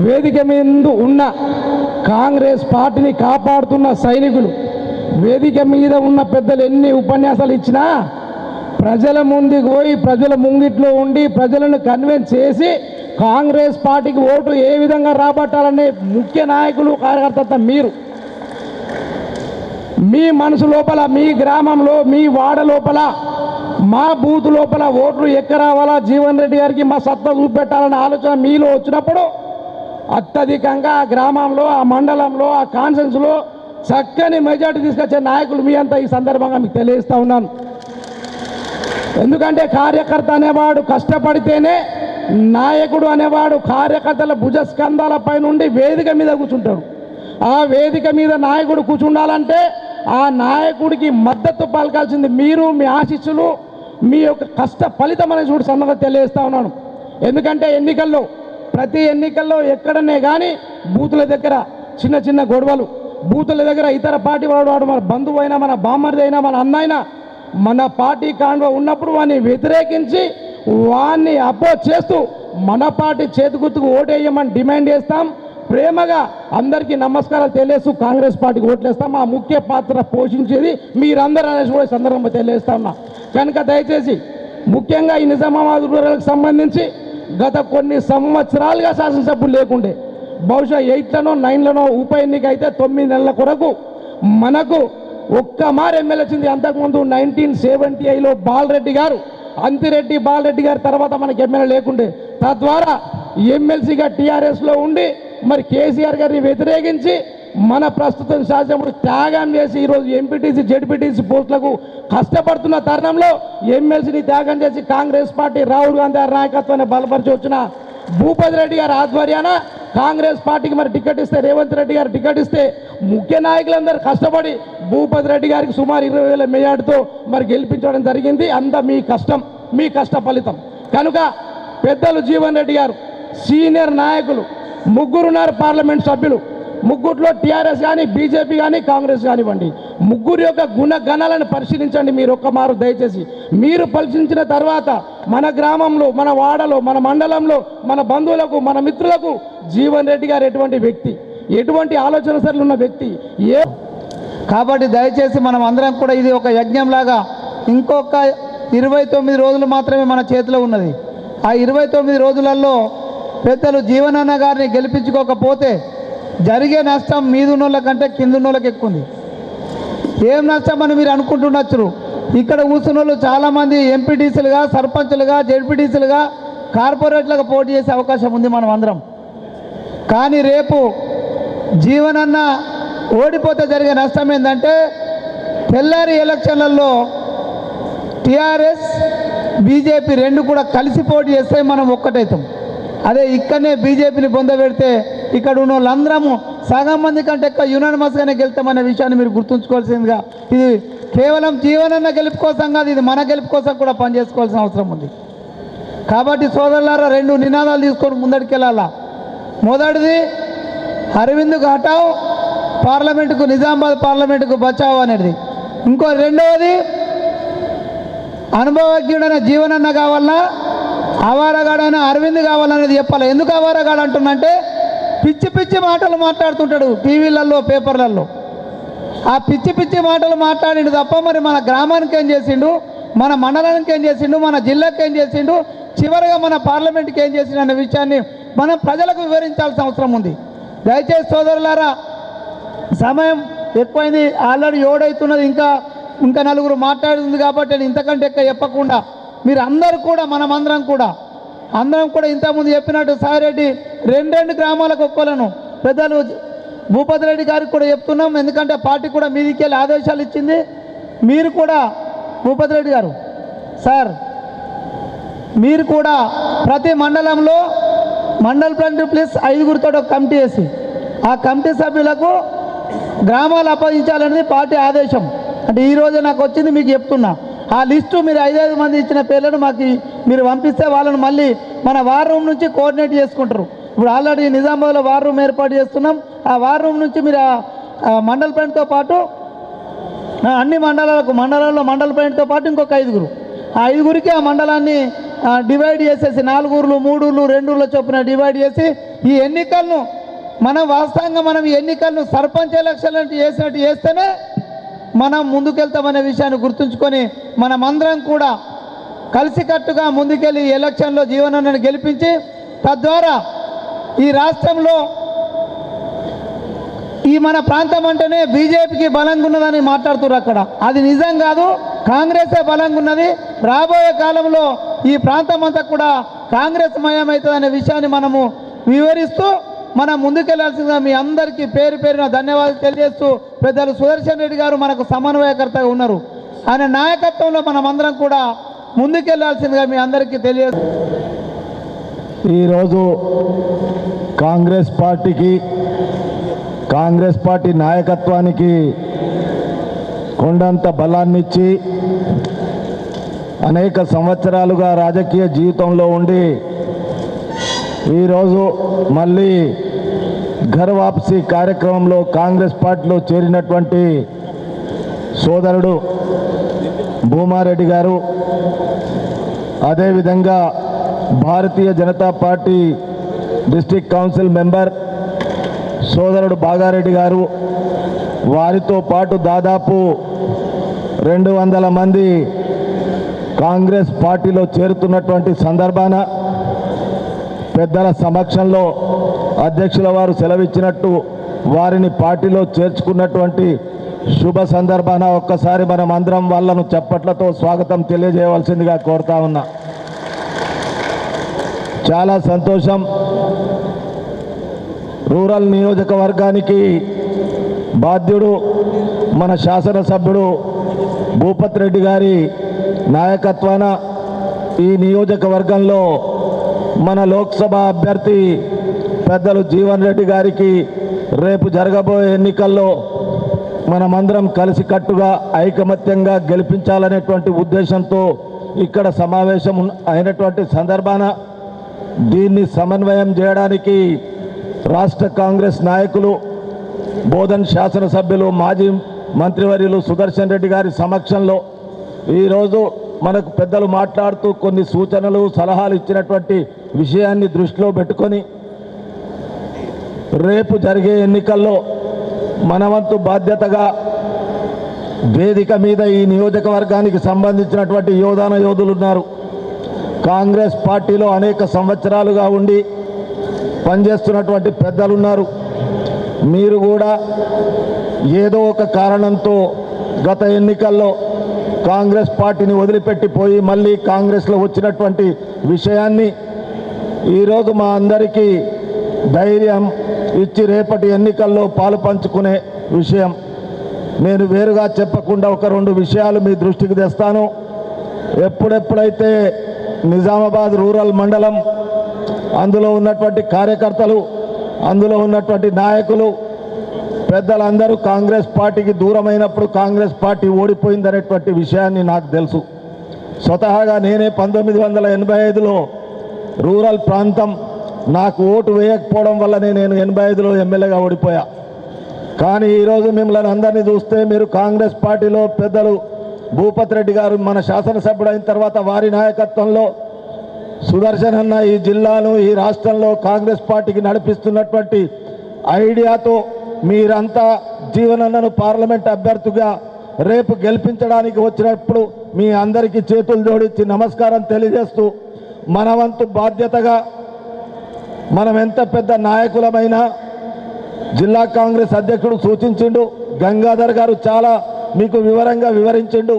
వేదిక మీద ఉన్న కాంగ్రెస్ పార్టీని కాపాడుతున్న సైనికులు, వేదిక మీద ఉన్న పెద్దలు ఎన్ని ఉపన్యాసాలు ఇచ్చినా ప్రజల ముందుకు పోయి ప్రజల ముంగిట్లో ఉండి ప్రజలను కన్విన్స్ చేసి కాంగ్రెస్ పార్టీకి ఓటు ఏ విధంగా రాబట్టాలనే ముఖ్య నాయకులు కార్యకర్త మీరు. మీ మనసు లోపల, మీ గ్రామంలో, మీ వాడ లోపల, మా బూత్ లోపల ఓట్లు ఎక్కడ రావాలా, జీవన్ రెడ్డి గారికి మా సత్తా చూపెట్టాలనే ఆలోచన మీలో వచ్చినప్పుడు అత్యధికంగా ఆ గ్రామంలో, ఆ మండలంలో, ఆ కాన్ఫరెన్స్లో చక్కని మెజార్టీ తీసుకొచ్చే నాయకులు మీ అంతా ఈ సందర్భంగా మీకు తెలియజేస్తూ ఉన్నాను. ఎందుకంటే కార్యకర్త అనేవాడు కష్టపడితేనే, నాయకుడు అనేవాడు కార్యకర్తల భుజస్కంధాలపై నుండి వేదిక మీద కూర్చుంటాడు. ఆ వేదిక మీద నాయకుడు కూర్చుండాలంటే ఆ నాయకుడికి మద్దతు పలకాల్సింది మీరు, మీ ఆశీస్సులు, మీ యొక్క కష్ట ఫలితం అనే చూడు సందర్భంగా తెలియజేస్తూ ఉన్నాను. ఎందుకంటే ఎన్నికల్లో, ప్రతి ఎన్నికల్లో ఎక్కడనే కానీ బూతుల దగ్గర చిన్న గొడవలు, బూతుల దగ్గర ఇతర పార్టీ వాడు మన బంధువు అయినా, మన బామ్మర్ది అయినా, మన అన్న అయినా మన పార్టీ కాండ ఉన్నప్పుడు వాడిని వ్యతిరేకించి వాడిని అపోజ్ చేస్తూ మన పార్టీ చేతి గుర్తుకు ఓటేయమని డిమాండ్ చేస్తాం. ప్రేమగా అందరికీ నమస్కారాలు తెలియజేస్తూ కాంగ్రెస్ పార్టీకి ఓట్లేస్తాం. ఆ ముఖ్య పాత్ర పోషించేది మీరందరూ అనేసి కూడా సందర్భంగా తెలియజేస్తా ఉన్నా. కనుక దయచేసి ముఖ్యంగా ఈ నిజామాబాద్ రూరల్కి సంబంధించి గత కొన్ని సంవత్సరాలుగా శాసనసభ్యులు లేకుండే, బహుశా 8లలో 9లలో ఉప ఎన్నిక అయితే 9 నెలల కొరకు మనకు ఒక్క మారు ఎమ్మెల్యే వచ్చింది. అంతకుముందు 1978లో బాలరెడ్డి గారు, అంతిరెడ్డి బాలరెడ్డి గారి తర్వాత మనకి ఎమ్మెల్యే లేకుండే. తద్వారా ఎమ్మెల్సీగా టీఆర్ఎస్లో ఉండి మరి కేసీఆర్ గారిని వ్యతిరేకించి మన ప్రస్తుతం శాసనసభ్యుడు త్యాగం చేసి ఈరోజు ఎంపీటీసీ, జెడ్పీటీసీ పోస్టులకు కష్టపడుతున్న తరుణంలో ఎమ్మెల్సీని త్యాగం చేసి కాంగ్రెస్ పార్టీ రాహుల్ గాంధీ గారి నాయకత్వాన్ని బలపరిచి వచ్చిన భూపతి రెడ్డి గారి ఆధ్వర్యాన కాంగ్రెస్ పార్టీకి మరి టికెట్ ఇస్తే, రేవంత్ రెడ్డి గారు టికెట్ ఇస్తే ముఖ్య నాయకులందరూ కష్టపడి భూపతి రెడ్డి గారికి సుమారు 20,000 మెజార్టీతో మరి గెలిపించడం జరిగింది. అంతా మీ కష్టం, మీ కష్ట ఫలితం. కనుక పెద్దలు జీవన్ రెడ్డి గారు, సీనియర్ నాయకులు, ముగ్గురున్నారు పార్లమెంట్ సభ్యులు. ముగ్గురులో టీఆర్ఎస్ కానీ, బీజేపీ కానీ, కాంగ్రెస్ కానివ్వండి, ముగ్గురు యొక్క గుణగణాలను పరిశీలించండి మీరు ఒక్క మారు దయచేసి. మీరు పరిశీలించిన తర్వాత మన గ్రామంలో, మన వాడలో, మన మండలంలో, మన బంధువులకు, మన మిత్రులకు జీవన్ రెడ్డి గారు ఎటువంటి వ్యక్తి, ఎటువంటి ఆలోచన సరళి ఉన్న వ్యక్తి కాబట్టి దయచేసి మనం అందరం కూడా ఇది ఒక యజ్ఞంలాగా ఇంకొక 29 రోజులు మాత్రమే మన చేతిలో ఉన్నది. ఆ 29 రోజులలో పెద్దలు జీవనన్న గారిని గెలిపించుకోకపోతే జరిగే నష్టం మీదున్నోళ్ళ కంటే కిందున్నోళ్ళకి ఎక్కువ ఉంది. ఏం నష్టం అని మీరు అనుకుంటుండొచ్చు. ఇక్కడ కూర్చున్న వాళ్ళు చాలామంది ఎంపీటీసీలుగా, సర్పంచులుగా, జెడ్పీటీసీలుగా, కార్పొరేట్లుగా పోటీ చేసే అవకాశం ఉంది మనం అందరం. కానీ రేపు జీవనన్న ఓడిపోతే జరిగే నష్టం ఏంటంటే తెల్లారి ఎలక్షన్లలో టీఆర్ఎస్, బీజేపీ రెండు కూడా కలిసి పోటీ చేస్తే మనం ఒక్కటవుతాం. అదే ఇక్కడనే బీజేపీని పొందబెడితే ఇక్కడ ఉన్న వాళ్ళందరము సగం మంది కంటే ఎక్కువ యునానిమస్గానే గెలుస్తామనే విషయాన్ని మీరు గుర్తుంచుకోవాల్సిందిగా, ఇది కేవలం జీవనన్న గెలుపు కోసం కాదు, ఇది మన గెలుపు కోసం కూడా పనిచేసుకోవాల్సిన అవసరం ఉంది. కాబట్టి సోదరులారా, 2 నినాదాలు తీసుకొని ముందడికెళ్ళాలా. మొదటిది అరవింద్కు హటావ్, పార్లమెంటుకు, నిజామాబాద్ పార్లమెంటుకు బచావ్ అనేది. ఇంకో రెండవది అనుభవజ్ఞుడైన జీవనన్న కావాలన్నా అవారగాడైన అరవింద్ కావాలనేది చెప్పాలి. ఎందుకు అవారగాడు అంటున్నంటే పిచ్చి పిచ్చి మాటలు మాట్లాడుతుంటాడు టీవీలలో పేపర్లలో. ఆ పిచ్చి పిచ్చి మాటలు మాట్లాడిండు తప్ప మరి మన గ్రామానికి ఏం చేసిండు, మన మండలానికి ఏం చేసిండు, మన జిల్లాకి ఏం చేసిండు, చివరిగా మన పార్లమెంట్కి ఏం చేసిండు అనే విషయాన్ని మనం ప్రజలకు వివరించాల్సిన అవసరం ఉంది. దయచేసి సోదరులారా, సమయం ఎక్కువైంది, ఆల్రెడీ 7 అవుతున్నది, ఇంకా నలుగురు మాట్లాడుతుంది కాబట్టి నేను ఇంతకంటే ఎక్కువ చెప్పకుండా మీరు అందరూ కూడా అందరం కూడా ఇంతకుముందు చెప్పినట్టు సాయిరెడ్డి 2 గ్రామాలకు ఒక్కోలను పెద్దలు భూపతి రెడ్డి గారికి కూడా చెప్తున్నాం. ఎందుకంటే పార్టీ కూడా మీదికి వెళ్ళి ఆదేశాలు ఇచ్చింది. మీరు కూడా భూపతి రెడ్డి గారు సార్, మీరు కూడా ప్రతి మండలంలో మండల్ ప్లాంట్ ప్లస్ 5గురితో ఒక కమిటీ వేసి ఆ కమిటీ సభ్యులకు గ్రామాలు అప్పగించాలనేది పార్టీ ఆదేశం. అంటే ఈరోజు నాకు వచ్చింది మీకు చెప్తున్నా. ఆ లిస్టు మీరు 5 మంది ఇచ్చిన పేర్లను మాకు మీరు పంపిస్తే వాళ్ళను మళ్ళీ మన వార్ రూమ్ నుంచి కోఆర్డినేట్ చేసుకుంటారు. ఇప్పుడు ఆల్రెడీ నిజామాబాద్లో వార్ రూమ్ ఏర్పాటు చేస్తున్నాం. ఆ వార్ రూమ్ నుంచి మీరు మండల్ ప్లాంట్తో పాటు అన్ని మండలాల్లో మండల్ ప్లాంట్తో పాటు ఇంకొక 5గురు, ఆ 5గురికి ఆ మండలాన్ని డివైడ్ చేసేసి 4 ఊర్లు 3 ఊర్లు 2 ఊర్ల చొప్పున డివైడ్ చేసి ఈ ఎన్నికలను వాస్తవంగా ఈ ఎన్నికలను సర్పంచ్ ఎలక్షన్ చేసినట్టు చేస్తేనే మనం ముందుకెళ్తామనే విషయాన్ని గుర్తుంచుకొని మనమందరం కూడా కలిసికట్టుగా ముందుకెళ్ళి ఎలక్షన్లో జీవనాన్ని గెలిపించి తద్వారా ఈ రాష్ట్రంలో ఈ మన ప్రాంతం అంటేనే బీజేపీకి బలంగా ఉన్నదని మాట్లాడుతున్నారు. అక్కడ అది నిజం కాదు, కాంగ్రెసే బలంగా ఉన్నది. రాబోయే కాలంలో ఈ ప్రాంతం అంతా కూడా కాంగ్రెస్ మయమవుతుందనే విషయాన్ని మనము వివరిస్తూ మనం ముందుకెళ్లాల్సిందిగా మీ అందరికీ పేరు పేరున ధన్యవాదాలు తెలియజేస్తూ, పెద్దలు సుదర్శన్ రెడ్డి గారు మనకు సమన్వయకర్తగా ఉన్నారు. ఆయన నాయకత్వంలో మనమందరం కూడా ముందుకెళ్లాల్సిందిగా మీ అందరికీ తెలియజేస్తూ, ఈరోజు కాంగ్రెస్ పార్టీ నాయకత్వానికి కొండంత బలాన్నిచ్చి అనేక సంవత్సరాలుగా రాజకీయ జీవితంలో ఉండి ఈరోజు మళ్ళీ ఘర్ వాపసీ కార్యక్రమంలో కాంగ్రెస్ పార్టీలో చేరినటువంటి సోదరుడు భూమారెడ్డి గారు, అదేవిధంగా Bharatiya Janata party district council member సోదరుడు బాగారెడ్డి గారు, వారితో పాటు దాదాపు 200 మంది కాంగ్రెస్ పార్టీలో చేరుతున్నటువంటి సందర్భాన పెద్దల సమక్షంలో అధ్యక్షుల వారు సెలవిచ్చినట్టు వారిని పార్టీలో చేర్చుకున్నటువంటి శుభ సందర్భాన ఒక్కసారి మనం అందరం వాళ్ళను చప్పట్లతో స్వాగతం తెలియజేయవలసిందిగా కోరుతా ఉన్నా. చాలా సంతోషం. రూరల్ నియోజకవర్గానికి బాధ్యుడు మన శాసనసభ్యుడు భూపతి రెడ్డి గారి నాయకత్వాన ఈ నియోజకవర్గంలో మన లోక్సభ అభ్యర్థి పెద్దలు జీవన్ రెడ్డి గారికి రేపు జరగబోయే ఎన్నికల్లో మనమందరం కలిసికట్టుగా ఐకమత్యంగా గెలిపించాలనేటువంటి ఉద్దేశంతో ఇక్కడ సమావేశం అయినటువంటి సందర్భాన దీన్ని సమన్వయం చేయడానికి రాష్ట్ర కాంగ్రెస్ నాయకులు బోధన్ శాసనసభ్యులు మాజీ మంత్రివర్యులు సుదర్శన్ రెడ్డి గారి సమక్షంలో ఈరోజు మనకు పెద్దలు మాట్లాడుతూ కొన్ని సూచనలు సలహాలు ఇచ్చినటువంటి విషయాన్ని దృష్టిలో పెట్టుకొని రేపు జరిగే ఎన్నికల్లో మనవంతు బాధ్యతగా వేదిక మీద ఈ నియోజకవర్గానికి సంబంధించినటువంటి యోధాన యోధులు ఉన్నారు. కాంగ్రెస్ పార్టీలో అనేక సంవత్సరాలుగా ఉండి పనిచేస్తున్నటువంటి పెద్దలు ఉన్నారు. మీరు కూడా ఏదో ఒక కారణంతో గత ఎన్నికల్లో కాంగ్రెస్ పార్టీని వదిలిపెట్టిపోయి మళ్ళీ కాంగ్రెస్లో వచ్చినటువంటి విషయాన్ని ఈరోజు మా అందరికీ ధైర్యం ఇచ్చి రేపటి ఎన్నికల్లో పాలు పంచుకునే విషయం. నేను వేరుగా చెప్పకుండా ఒక 2 విషయాలు మీ దృష్టికి తెస్తాను. ఎప్పుడెప్పుడైతే నిజామాబాద్ రూరల్ మండలం అందులో ఉన్నటువంటి కార్యకర్తలు, అందులో ఉన్నటువంటి నాయకులు, పెద్దలందరూ కాంగ్రెస్ పార్టీకి దూరమైనప్పుడు కాంగ్రెస్ పార్టీ ఓడిపోయిందనేటువంటి విషయాన్ని నాకు తెలుసు. స్వతహాగా నేనే 1985లో రూరల్ ప్రాంతం నాకు ఓటు వేయకపోవడం వల్లనే నేను 85లో ఎమ్మెల్యేగా ఓడిపోయా. కానీ ఈరోజు మిమ్మల్ని అందరినీ చూస్తే మీరు కాంగ్రెస్ పార్టీలో పెద్దలు భూపతి రెడ్డి గారు మన శాసనసభ్యుడు అయిన తర్వాత వారి నాయకత్వంలో సుదర్శన్ అన్న ఈ జిల్లాను ఈ రాష్ట్రంలో కాంగ్రెస్ పార్టీకి నడిపిస్తున్నటువంటి ఐడియాతో మీరంతా జీవనన్నను పార్లమెంట్ అభ్యర్థిగా రేపు గెలిపించడానికి వచ్చినప్పుడు మీ అందరికీ చేతులు జోడించి నమస్కారం తెలియజేస్తూ మన వంతు బాధ్యతగా మనం ఎంత పెద్ద నాయకులమైనా జిల్లా కాంగ్రెస్ అధ్యక్షుడు సూచించిండు, గంగాధర్ గారు చాలా మీకు వివరంగా వివరించిండు,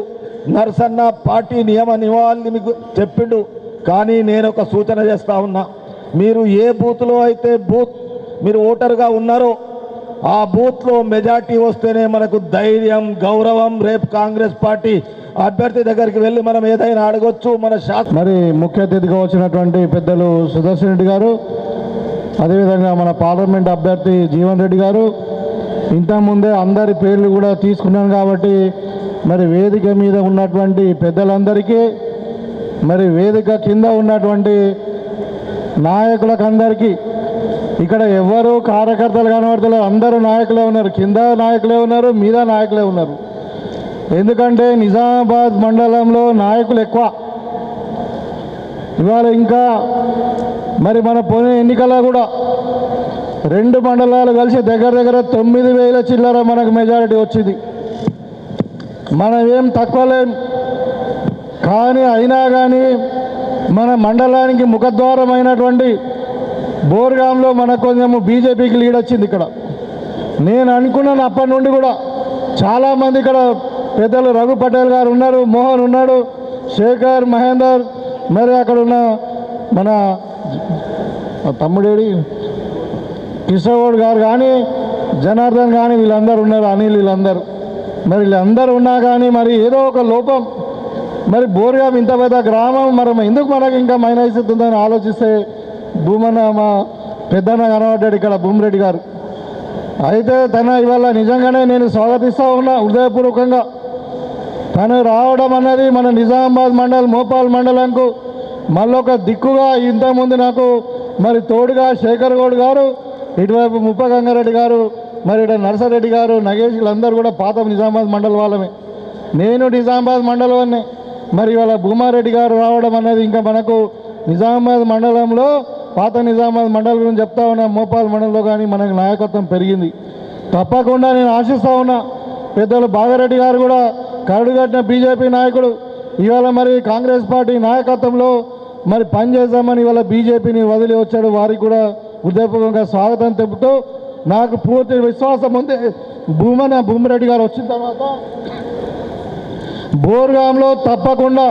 నర్సన్న పార్టీ నియమావళిని మీకు చెప్పిండు. కానీ నేను ఒక సూచన చేస్తా ఉన్నా, మీరు ఏ బూత్లో అయితే మీరు ఓటరుగా ఉన్నారో ఆ బూత్లో మెజార్టీ వస్తేనే మనకు ధైర్యం, గౌరవం. రేపు కాంగ్రెస్ పార్టీ అభ్యర్థి దగ్గరికి వెళ్ళి మనం ఏదైనా అడగొచ్చు. మన మరి ముఖ్య అతిథిగా వచ్చినటువంటి పెద్దలు సుదర్శన్ రెడ్డి గారు, అదేవిధంగా మన పార్లమెంట్ అభ్యర్థి జీవన్ రెడ్డి గారు, ఇంతకుముందే అందరి పేర్లు కూడా తీసుకున్నాను కాబట్టి మరి వేదిక మీద ఉన్నటువంటి పెద్దలందరికీ, మరి వేదిక కింద ఉన్నటువంటి నాయకులకు అందరికీ, ఇక్కడ ఎవరు కార్యకర్తలు కనబడతలేరు, అందరూ నాయకులే ఉన్నారు. కింద నాయకులే ఉన్నారు, మీద నాయకులే ఉన్నారు. ఎందుకంటే నిజామాబాద్ మండలంలో నాయకులు ఎక్కువ. ఇవాళ ఇంకా మరి మన పోయిన ఎన్నికల్లో కూడా 2 మండలాలు కలిసి దగ్గర 9,000 చిల్లర మనకు మెజారిటీ వచ్చింది. మనం ఏం తక్కువ లేం. కానీ అయినా కానీ మన మండలానికి ముఖద్వారం అయినటువంటి బోర్గాంలో మనకు కొంచెం బీజేపీకి లీడ్ వచ్చింది. ఇక్కడ నేను అనుకున్నాను అప్పటి నుండి కూడా చాలామంది ఇక్కడ పెద్దలు రఘు పటేల్ గారు ఉన్నారు, మోహన్ ఉన్నాడు, శేఖర్, మహేందర్, మరి అక్కడ ఉన్న మన తమ్ముడేడి కిషోర్ గారు కానీ జనార్దన్ కానీ వీళ్ళందరూ ఉన్నారు, అనిల్, వీళ్ళందరూ. మరి వీళ్ళందరూ ఉన్నా కానీ మరి ఏదో ఒక లోపం. మరి బోర్గాం ఇంత పెద్ద గ్రామం, మరి ఎందుకు మనకు ఇంకా మైనారిటీ ఉందని ఆలోచిస్తే భూమన్న మా పెద్దన్న కనబడ్డాడు ఇక్కడ భూమిరెడ్డి గారు. అయితే తన ఇవాళ నిజంగానే నేను స్వాగతిస్తూ ఉన్నా హృదయపూర్వకంగా. తను రావడం అన్నది మన నిజామాబాద్ మండలం, మోపాల్ మండలంకు మళ్ళొక దిక్కుగా. ఇంతకుముందు నాకు మరి తోడుగా శేఖర్ గౌడ్ గారు, ఇటువైపు ముప్ప గంగారెడ్డి గారు, మరి ఇక్కడ నర్సారెడ్డి గారు, నగేష్, వీళ్ళందరూ కూడా పాత నిజామాబాద్ మండలం వాళ్ళమే. నేను నిజామాబాద్ మండలం. మరి ఇవాళ భూమారెడ్డి గారు రావడం అనేది ఇంకా మనకు నిజామాబాద్ మండలంలో, పాత నిజామాబాద్ మండలం గురించి చెప్తా ఉన్నా, మోపాల్ మండలంలో కానీ మనకు నాయకత్వం పెరిగింది. తప్పకుండా నేను ఆశిస్తూ ఉన్నా. పెద్దలు బాగారెడ్డి గారు కూడా కరడుగట్టిన బీజేపీ నాయకుడు, ఇవాళ మరి కాంగ్రెస్ పార్టీ నాయకత్వంలో మరి పనిచేద్దామని ఇవాళ బీజేపీని వదిలి వచ్చాడు. వారికి కూడా హృదయపూర్వకంగా స్వాగతం తెలుపుతూ నాకు పూర్తి విశ్వాసం ఉంది భూమిరెడ్డి గారు వచ్చిన తర్వాత బోర్గాంలో తప్పకుండా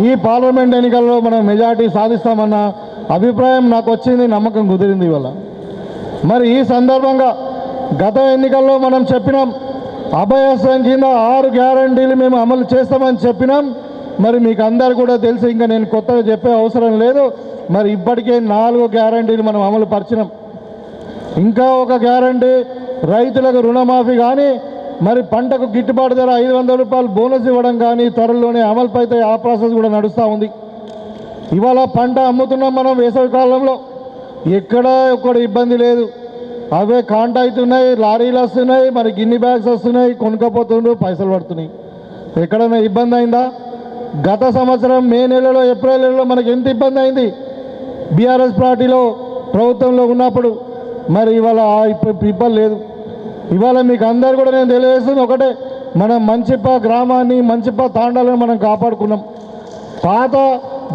ఈ పార్లమెంట్ ఎన్నికల్లో మనం మెజార్టీ సాధిస్తామన్న అభిప్రాయం నాకు వచ్చింది, నమ్మకం కుదిరింది ఇవాళ. మరి ఈ సందర్భంగా గత ఎన్నికల్లో మనం చెప్పినాం, అభయస్థం కింద 6 గ్యారంటీలు మేము అమలు చేస్తామని చెప్పినాం. మరి మీకు అందరు కూడా తెలుసు, ఇంకా నేను కొత్తగా చెప్పే అవసరం లేదు. మరి ఇప్పటికే 4 గ్యారంటీలు మనం అమలు పరిచినాం. ఇంకా ఒక గ్యారంటీ రైతులకు రుణమాఫీ కానీ, మరి పంటకు గిట్టుబాటు ధర 500 రూపాయలు బోనస్ ఇవ్వడం కానీ త్వరలోనే అమలుపై ఆ ప్రాసెస్ కూడా నడుస్తూ ఉంది. ఇవాళ పంట అమ్ముతున్నాం మనం వేసవి కాలంలో, ఎక్కడా ఒక్కటి ఇబ్బంది లేదు. అవే కాంట అవుతున్నాయి, లారీలు వస్తున్నాయి, మరి గిన్ని బ్యాగ్స్ వస్తున్నాయి, కొనుక్కపోతుండ్రు, పైసలు పడుతున్నాయి. ఎక్కడైనా ఇబ్బంది అయిందా? గత సంవత్సరం మే నెలలో, ఏప్రిల్ నెలలో మనకి ఎంత ఇబ్బంది అయింది బీఆర్ఎస్ పార్టీలో ప్రభుత్వంలో ఉన్నప్పుడు. మరి ఇవాళ ఇబ్బంది లేదు. ఇవాళ మీకు అందరు కూడా నేను తెలియజేస్తుంది ఒకటే, మనం మంచిప్ప గ్రామాన్ని, మంచిప్ప తాండాలను మనం కాపాడుకున్నాం. పాత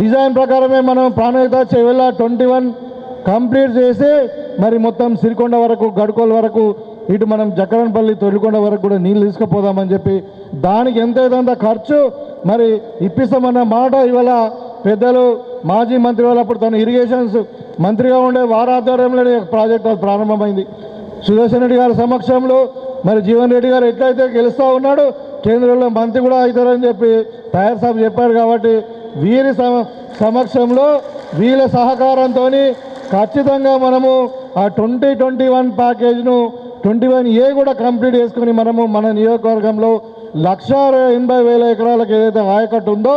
డిజైన్ ప్రకారమే మనం ప్రాణహిత చెవెళ్ళ 21 కంప్లీట్ చేసి మరి మొత్తం సిరికొండ వరకు, గడుకోల వరకు, ఇటు మనం జక్కరన్పల్లి, తొలికొండ వరకు కూడా నీళ్ళు తీసుకుపోదామని చెప్పి దానికి ఎంతైతే ఖర్చు మరి ఇప్పిస్తామన్న మాట ఇవాళ పెద్దలు మాజీ మంత్రి వాళ్ళు అప్పుడు తను ఇరిగేషన్స్ మంత్రిగా ఉండే వారి ఆధ్వర్యంలో ప్రాజెక్ట్ అది ప్రారంభమైంది. సుదర్శన్ రెడ్డి గారి సమక్షంలో మరి జీవన్ రెడ్డి గారు ఎట్లయితే గెలుస్తూ ఉన్నాడు, కేంద్రంలో మంత్రి కూడా అవుతారని చెప్పి తయారు సాబ్ చెప్పారు. కాబట్టి వీరి సమక్షంలో వీళ్ళ సహకారంతో ఖచ్చితంగా మనము ఆ 2021 ప్యాకేజ్ను 21A కూడా కంప్లీట్ చేసుకుని మనము మన నియోజకవర్గంలో 1,80,000 ఎకరాలకు ఏదైతే ఆయకట్టు ఉందో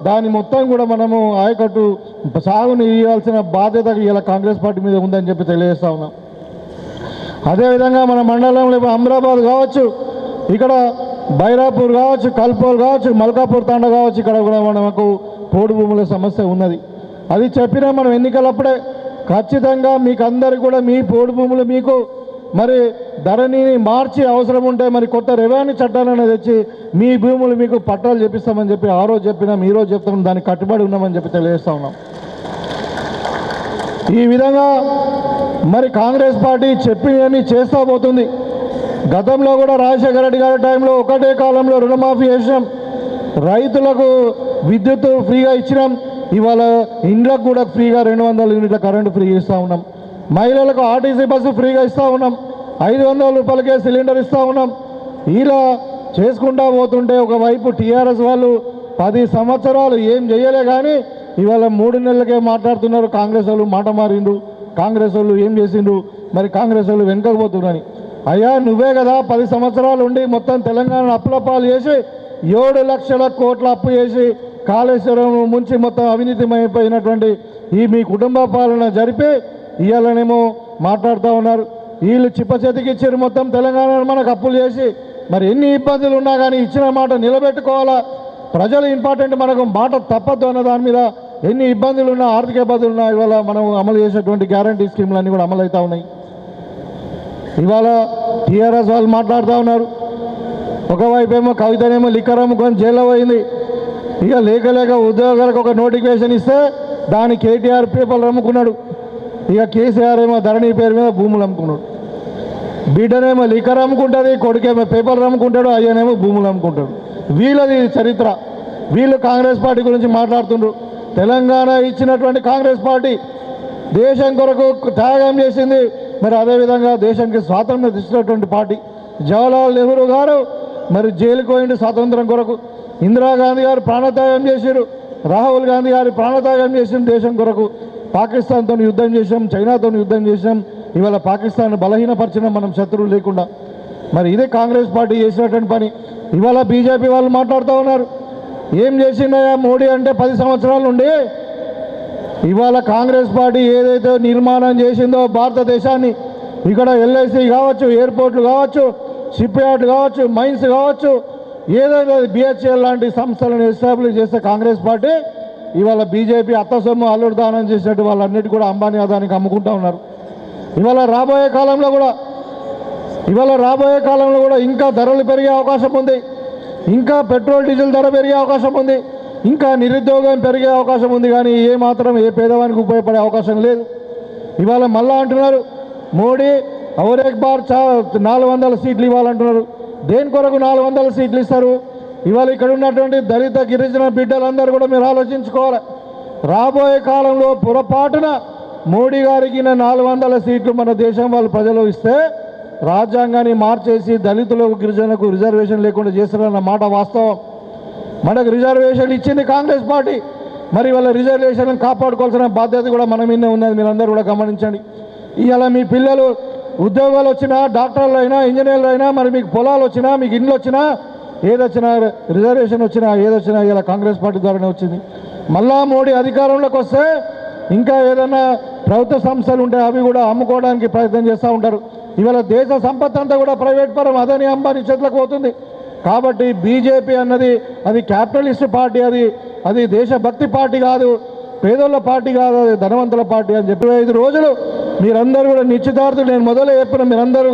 దాని మొత్తం కూడా మనము ఆయకట్టు సాగుని ఇవ్వాల్సిన బాధ్యత ఇలా కాంగ్రెస్ పార్టీ మీద ఉందని చెప్పి తెలియజేస్తా ఉన్నాం. అదేవిధంగా మన మండలంలో అమరాబాద్ కావచ్చు, ఇక్కడ బైరాపూర్ కావచ్చు, కల్పోల్ కావచ్చు, మల్కాపూర్ తాండ కావచ్చు, ఇక్కడ కూడా మనకు పోడు భూముల సమస్య ఉన్నది. అది చెప్పినా మనం ఎన్నికలప్పుడే ఖచ్చితంగా మీకు అందరికీ కూడా మీ పోడు భూములు మీకు మరి ధరణిని మార్చి అవసరం ఉంటే మరి కొత్త రెవెన్యూ చట్టాలను తెచ్చి మీ భూములు మీకు పట్టాలు చెప్పిస్తామని చెప్పి ఆ రోజు చెప్పినాం, ఈ రోజు చెప్తాం, దానికి కట్టుబడి ఉన్నామని చెప్పి తెలియజేస్తా ఉన్నాం. ఈ విధంగా మరి కాంగ్రెస్ పార్టీ చెప్పినవన్నీ చేస్తూ పోతుంది. గతంలో కూడా రాజశేఖర రెడ్డి గారి టైంలో ఒకటే కాలంలో రుణమాఫీ చేసినాం, రైతులకు విద్యుత్ ఫ్రీగా ఇచ్చినాం, ఇవాళ ఇండ్లకు కూడా ఫ్రీగా 200 యూనిట్ల కరెంటు ఫ్రీ ఇస్తూ ఉన్నాం, మహిళలకు ఆర్టీసీ బస్సు ఫ్రీగా ఇస్తూ ఉన్నాం, 500 రూపాయలకే సిలిండర్ ఇస్తూ ఉన్నాం. ఇలా చేసుకుంటా పోతుంటే ఒకవైపు టీఆర్ఎస్ వాళ్ళు 10 సంవత్సరాలు ఏం చేయలే కానీ ఇవాళ 3 నెలలకే మాట్లాడుతున్నారు. కాంగ్రెస్ వాళ్ళు మాట మారిండు, కాంగ్రెస్ వాళ్ళు ఏం చేసిండ్రు, మరి కాంగ్రెస్ వాళ్ళు వెనకపోతున్నారని. అయ్యా నువ్వే కదా 10 సంవత్సరాలు ఉండి మొత్తం తెలంగాణ అప్పులపాలు చేసి 7 లక్షల కోట్ల అప్పు చేసి కాళేశ్వరం ముంచి మొత్తం అవినీతిమైపోయినటువంటి ఈ మీ కుటుంబ పాలన జరిపి ఇవాళనేమో మాట్లాడుతూ ఉన్నారు. వీళ్ళు చిప్పచేతికి ఇచ్చారు మొత్తం తెలంగాణ మనకు అప్పులు చేసి. మరి ఎన్ని ఇబ్బందులు ఉన్నా కానీ ఇచ్చిన మాట నిలబెట్టుకోవాలా, ప్రజలు ఇంపార్టెంట్, మనకు మాట తప్పద్దు అన్న దాని మీద ఎన్ని ఇబ్బందులు ఉన్నా, ఆర్థిక ఇబ్బందులు ఉన్నా ఇవాళ మనం అమలు చేసేటువంటి గ్యారంటీ స్కీమ్లన్నీ కూడా అమలు అవుతూ ఉన్నాయి. ఇవాళ టీఆర్ఎస్ వాళ్ళు మాట్లాడుతూ ఉన్నారు. ఒకవైపు ఏమో కవితనేమో లిక్కర్ అమ్ముకొని జైల్లో పోయింది, ఇక లేక ఉద్యోగాలకు ఒక నోటిఫికేషన్ ఇస్తే దాని కేటీఆర్ పేపర్లు అమ్ముకున్నాడు, ఇక కేసీఆర్ ఏమో ధరణి పేరు మీద భూములు అమ్ముకున్నాడు. బిడ్డనేమో లిక్కర్ అమ్ముకుంటుంది, కొడుకేమో పేపర్లు అమ్ముకుంటాడు, అయ్యనేమో భూములు అమ్ముకుంటాడు. వీళ్ళది చరిత్ర. వీళ్ళు కాంగ్రెస్ పార్టీ గురించి మాట్లాడుతుండ్రు. తెలంగాణ ఇచ్చినటువంటి కాంగ్రెస్ పార్టీ దేశం కొరకు త్యాగం చేసింది. మరి అదేవిధంగా దేశానికి స్వాతంత్రం ఇచ్చినటువంటి పార్టీ. జవహర్లాల్ నెహ్రూ గారు మరి జైలుకు పోయిండు స్వాతంత్రం కొరకు, ఇందిరాగాంధీ గారు ప్రాణత్యాగం చేశారు, రాహుల్ గాంధీ గారు ప్రాణత్యాగం చేసిన దేశం కొరకు. పాకిస్తాన్తో యుద్ధం చేసాం, చైనాతో యుద్ధం చేసాం, ఇవాళ పాకిస్తాన్ బలహీనపరిచినాం మనం శత్రువులు లేకుండా. మరి ఇదే కాంగ్రెస్ పార్టీ చేసినటువంటి పని. ఇవాళ బీజేపీ వాళ్ళు మాట్లాడుతూ ఉన్నారు, ఏం చేసిండయా మోడీ అంటే 10 సంవత్సరాల నుండి. ఇవాళ కాంగ్రెస్ పార్టీ ఏదైతే నిర్మాణం చేసిందో భారతదేశాన్ని, ఇక్కడ ఎల్ఐసి కావచ్చు, ఎయిర్పోర్ట్లు కావచ్చు, షిప్ యార్డ్లు కావచ్చు, మైన్స్ కావచ్చు, ఏదైనా బిహెచ్ఎల్ లాంటి సంస్థలను ఎస్టాబ్లిష్ చేస్తే కాంగ్రెస్ పార్టీ ఇవాళ బీజేపీ అత్త సొమ్ము అల్లుడు దానం చేసినట్టు వాళ్ళన్నిటి కూడా అంబానీ అదానికి అమ్ముకుంటూ ఉన్నారు. ఇవాళ రాబోయే కాలంలో కూడా ఇంకా ధరలు పెరిగే అవకాశం ఉంది, ఇంకా పెట్రోల్ డీజిల్ ధర పెరిగే అవకాశం ఉంది, ఇంకా నిరుద్యోగం పెరిగే అవకాశం ఉంది. కానీ ఏ మాత్రం ఏ పేదవానికి ఉపయోగపడే అవకాశం లేదు. ఇవాళ మళ్ళా అంటున్నారు మోడీ ఔర్ ఏక్ బార్ 400 సీట్లు ఇవ్వాలంటున్నారు. దేని కొరకు 400 సీట్లు ఇస్తారు? ఇవాళ ఇక్కడ ఉన్నటువంటి దళిత గిరిజన బిడ్డలందరూ కూడా మీరు ఆలోచించుకోవాలి. రాబోయే కాలంలో పొరపాటున మోడీ గారికి 400 సీట్లు మన దేశం వాళ్ళు ప్రజలు ఇస్తే రాజ్యాంగాన్ని మార్చేసి దళితులకు గిరిజనకు రిజర్వేషన్ లేకుండా చేస్తారన్న మాట వాస్తవం. మనకు రిజర్వేషన్ ఇచ్చింది కాంగ్రెస్ పార్టీ. మరి వాళ్ళ రిజర్వేషన్ కాపాడుకోవాల్సిన బాధ్యత కూడా మన మీదే ఉన్నది. మీరందరూ కూడా గమనించండి. ఇవాళ మీ పిల్లలు ఉద్యోగాలు వచ్చినా, డాక్టర్లు అయినా, ఇంజనీర్లు అయినా, మరి మీకు పొలాలు వచ్చినా, మీకు ఇండ్లు వచ్చినా, ఏదొచ్చినా రిజర్వేషన్ వచ్చినా ఏదొచ్చినా ఇలా కాంగ్రెస్ పార్టీ ద్వారానే వచ్చింది. మళ్ళా మోడీ అధికారంలోకి వస్తే ఇంకా ఏదైనా ప్రభుత్వ సంస్థలు ఉంటే అవి కూడా అమ్ముకోవడానికి ప్రయత్నం చేస్తూ ఉంటారు. ఇవాళ దేశ సంపత్తి అంతా కూడా ప్రైవేట్ పరం అదాని అంబానీ చేతులకు పోతుంది. కాబట్టి బీజేపీ అన్నది అది క్యాపిటలిస్ట్ పార్టీ, అది దేశభక్తి పార్టీ కాదు, పేదోళ్ళ పార్టీ కాదు, అది ధనవంతుల పార్టీ అని చెప్పి 5 రోజులు మీరందరూ కూడా నిశ్చితార్థులు. నేను మొదలే చెప్పిన మీరందరూ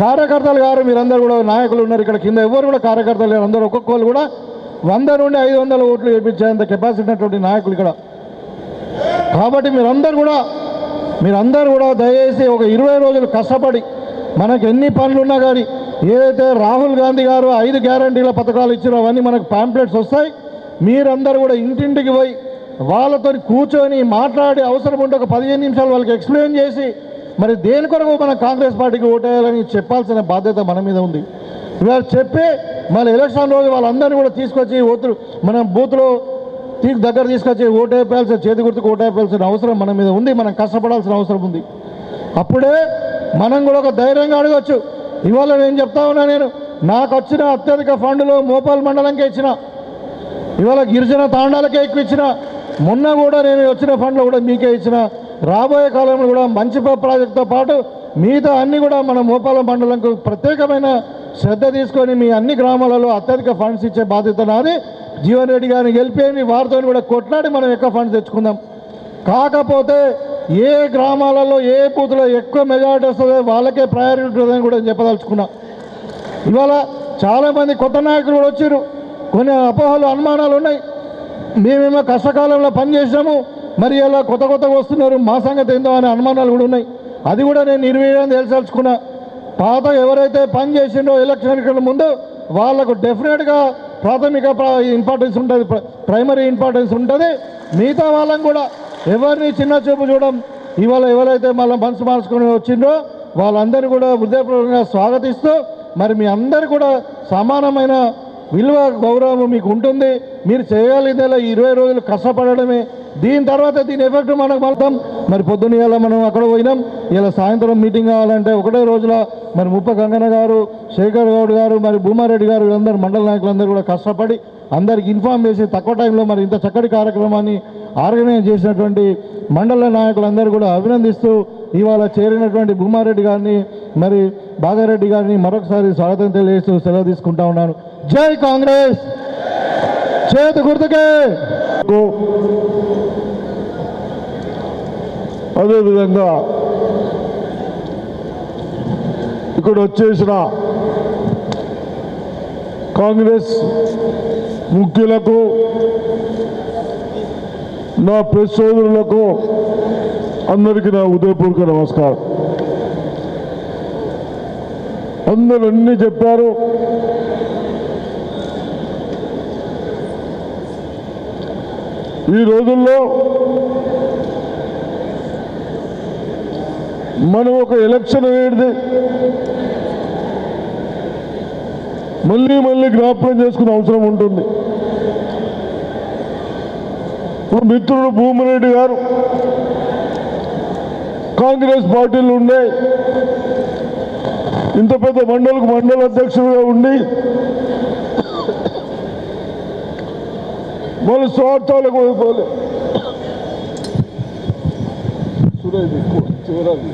కార్యకర్తలు గారు, మీరందరూ కూడా నాయకులు ఉన్నారు ఇక్కడ కింద, ఎవరు కూడా కార్యకర్తలు లేరు. అందరూ ఒక్కొక్కరు కూడా 100 నుండి 500 ఓట్లు వేయించేంత కెపాసిటీ ఉన్నటువంటి నాయకులు ఇక్కడ. కాబట్టి మీరందరూ కూడా దయచేసి ఒక 20 రోజులు కష్టపడి మనకు ఎన్ని పనులున్నా కానీ ఏదైతే రాహుల్ గాంధీ గారు 5 గ్యారంటీల పథకాలు ఇచ్చారో అవన్నీ మనకు పాంప్లెట్స్ వస్తాయి. మీరందరూ కూడా ఇంటింటికి పోయి వాళ్ళతో కూర్చొని మాట్లాడి అవసరం ఉంటే ఒక 15 నిమిషాలు వాళ్ళకి ఎక్స్ప్లెయిన్ చేసి మరి దేని కొరకు మన కాంగ్రెస్ పార్టీకి ఓటేయాలని చెప్పాల్సిన బాధ్యత మన మీద ఉంది. ఇవాళ చెప్పి మన ఎలక్షన్ రోజు వాళ్ళందరినీ కూడా తీసుకొచ్చి మనం బూత్లో దగ్గర తీసుకొచ్చి ఓటేయాల్సిన, చేతి గుర్తుకు ఓటేయాల్సిన అవసరం మన మీద ఉంది. మనం కష్టపడాల్సిన అవసరం ఉంది. అప్పుడే మనం కూడా ఒక ధైర్యంగా అడగచ్చు. ఇవాళ నేను చెప్తా ఉన్నా, నాకు వచ్చిన అత్యధిక ఫండ్లు మోపాల్ మండలంకే ఇచ్చిన, ఇవాళ గిరిజన తాండాలకే ఎక్కువ ఇచ్చిన, మొన్న కూడా నేను వచ్చిన ఫండ్లు కూడా మీకే ఇచ్చిన. రాబోయే కాలంలో కూడా మంచి ప్రాజెక్టుతో పాటు మిగతా అన్నీ కూడా మన మోపాల మండలంకు ప్రత్యేకమైన శ్రద్ధ తీసుకొని మీ అన్ని గ్రామాలలో అత్యధిక ఫండ్స్ ఇచ్చే బాధ్యత నాది. జీవన్ రెడ్డి గారిని గెలిపేయండి, వారితో కూడా కొట్లాడి మనం ఎక్కువ ఫండ్స్ తెచ్చుకుందాం. కాకపోతే ఏ గ్రామాలలో ఏ బూత్లో ఎక్కువ మెజారిటీ వస్తుందో వాళ్ళకే ప్రయారిటీ ఉంటుందని కూడా చెప్పదలుచుకున్నా. ఇవాళ చాలామంది కొత్త నాయకులు కూడా వచ్చారు, కొన్ని అపోహలు అనుమానాలు ఉన్నాయి. మేమేమో కష్టకాలంలో పనిచేసాము, మరి ఇలా కొత్తగా వస్తున్నారు, మా సంగతి ఏందో అనే అనుమానాలు కూడా ఉన్నాయి. అది కూడా నేను నిర్వీర్యం తెలుసుకున్నా. పాత ఎవరైతే పని చేసిండో ఎలక్షన్ ముందు వాళ్ళకు డెఫినెట్గా ప్రాథమిక ఇంపార్టెన్స్ ఉంటుంది, ప్రైమరీ ఇంపార్టెన్స్ ఉంటుంది. మిగతా వాళ్ళని కూడా ఎవరిని చిన్న చూపు చూడడం. ఇవాళ ఎవరైతే మళ్ళీ మనసు మార్చుకొని వచ్చిండ్రో వాళ్ళందరూ కూడా హృదయపూర్వకంగా స్వాగతిస్తూ, మరి మీ అందరు కూడా సమానమైన విలువ గౌరవం మీకు ఉంటుంది. మీరు చేయగలిగేలా 20 రోజులు కష్టపడడమే. దీని తర్వాత దీని ఎఫెక్ట్ మనకు పడతాం. మరి పొద్దున్న ఇలా మనం అక్కడ పోయినాం, ఇలా సాయంత్రం మీటింగ్ కావాలంటే ఒకటే రోజుల మరి ముప్ప గంగన్న గారు, శేఖర్ గౌడ్ గారు, మరి భూమారెడ్డి గారు, వీళ్ళందరూ మండల నాయకులందరూ కూడా కష్టపడి అందరికి ఇన్ఫార్మ్ చేసి తక్కువ టైంలో మరి ఇంత చక్కటి కార్యక్రమాన్ని ఆర్గనైజ్ చేసినటువంటి మండల నాయకులందరూ కూడా అభినందిస్తూ ఇవాళ చేరినటువంటి భూమారెడ్డి గారిని మరి బాగారెడ్డి గారిని మరొకసారి స్వాగతం తెలియజేస్తూ సెలవు తీసుకుంటా ఉన్నాను. జై కాంగ్రెస్, చేతి గుర్తుకే. అదేవిధంగా ఇక్కడ వచ్చేసిన కాంగ్రెస్ ముఖ్యులకు, నా ప్రెస్ సోదరులకు అందరికీ నా ఉదయపూర్వక నమస్కారం. అందరూ అన్నీ చెప్పారు. ఈ రోజుల్లో మనం ఒక ఎలక్షన్ అనేది మళ్ళీ మళ్ళీ జ్ఞాపకం చేసుకునే అవసరం ఉంటుంది. ఇప్పుడు మిత్రుడు భూమిరెడ్డి గారు కాంగ్రెస్ పార్టీలో ఉండే ఇంత పెద్ద మండల అధ్యక్షుడిగా ఉండి మన స్వార్థాలకు పోలే చేరాలి.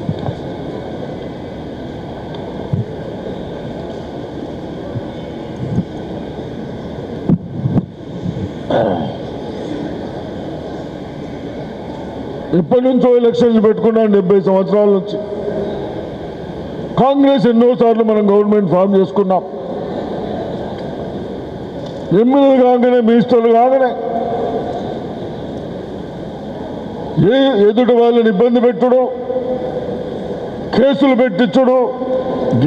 ఎప్పటి నుంచో ఎలక్షన్స్ పెట్టుకున్నాం, 70 సంవత్సరాల నుంచి. కాంగ్రెస్ ఎన్నోసార్లు మనం గవర్నమెంట్ ఫామ్ చేసుకున్నాం. ఎమ్మెల్యేలు కాగానే, మినిస్టర్లు కాగానే ఎదుటి వాళ్ళని ఇబ్బంది పెట్టుడు, కేసులు పెట్టించుడు,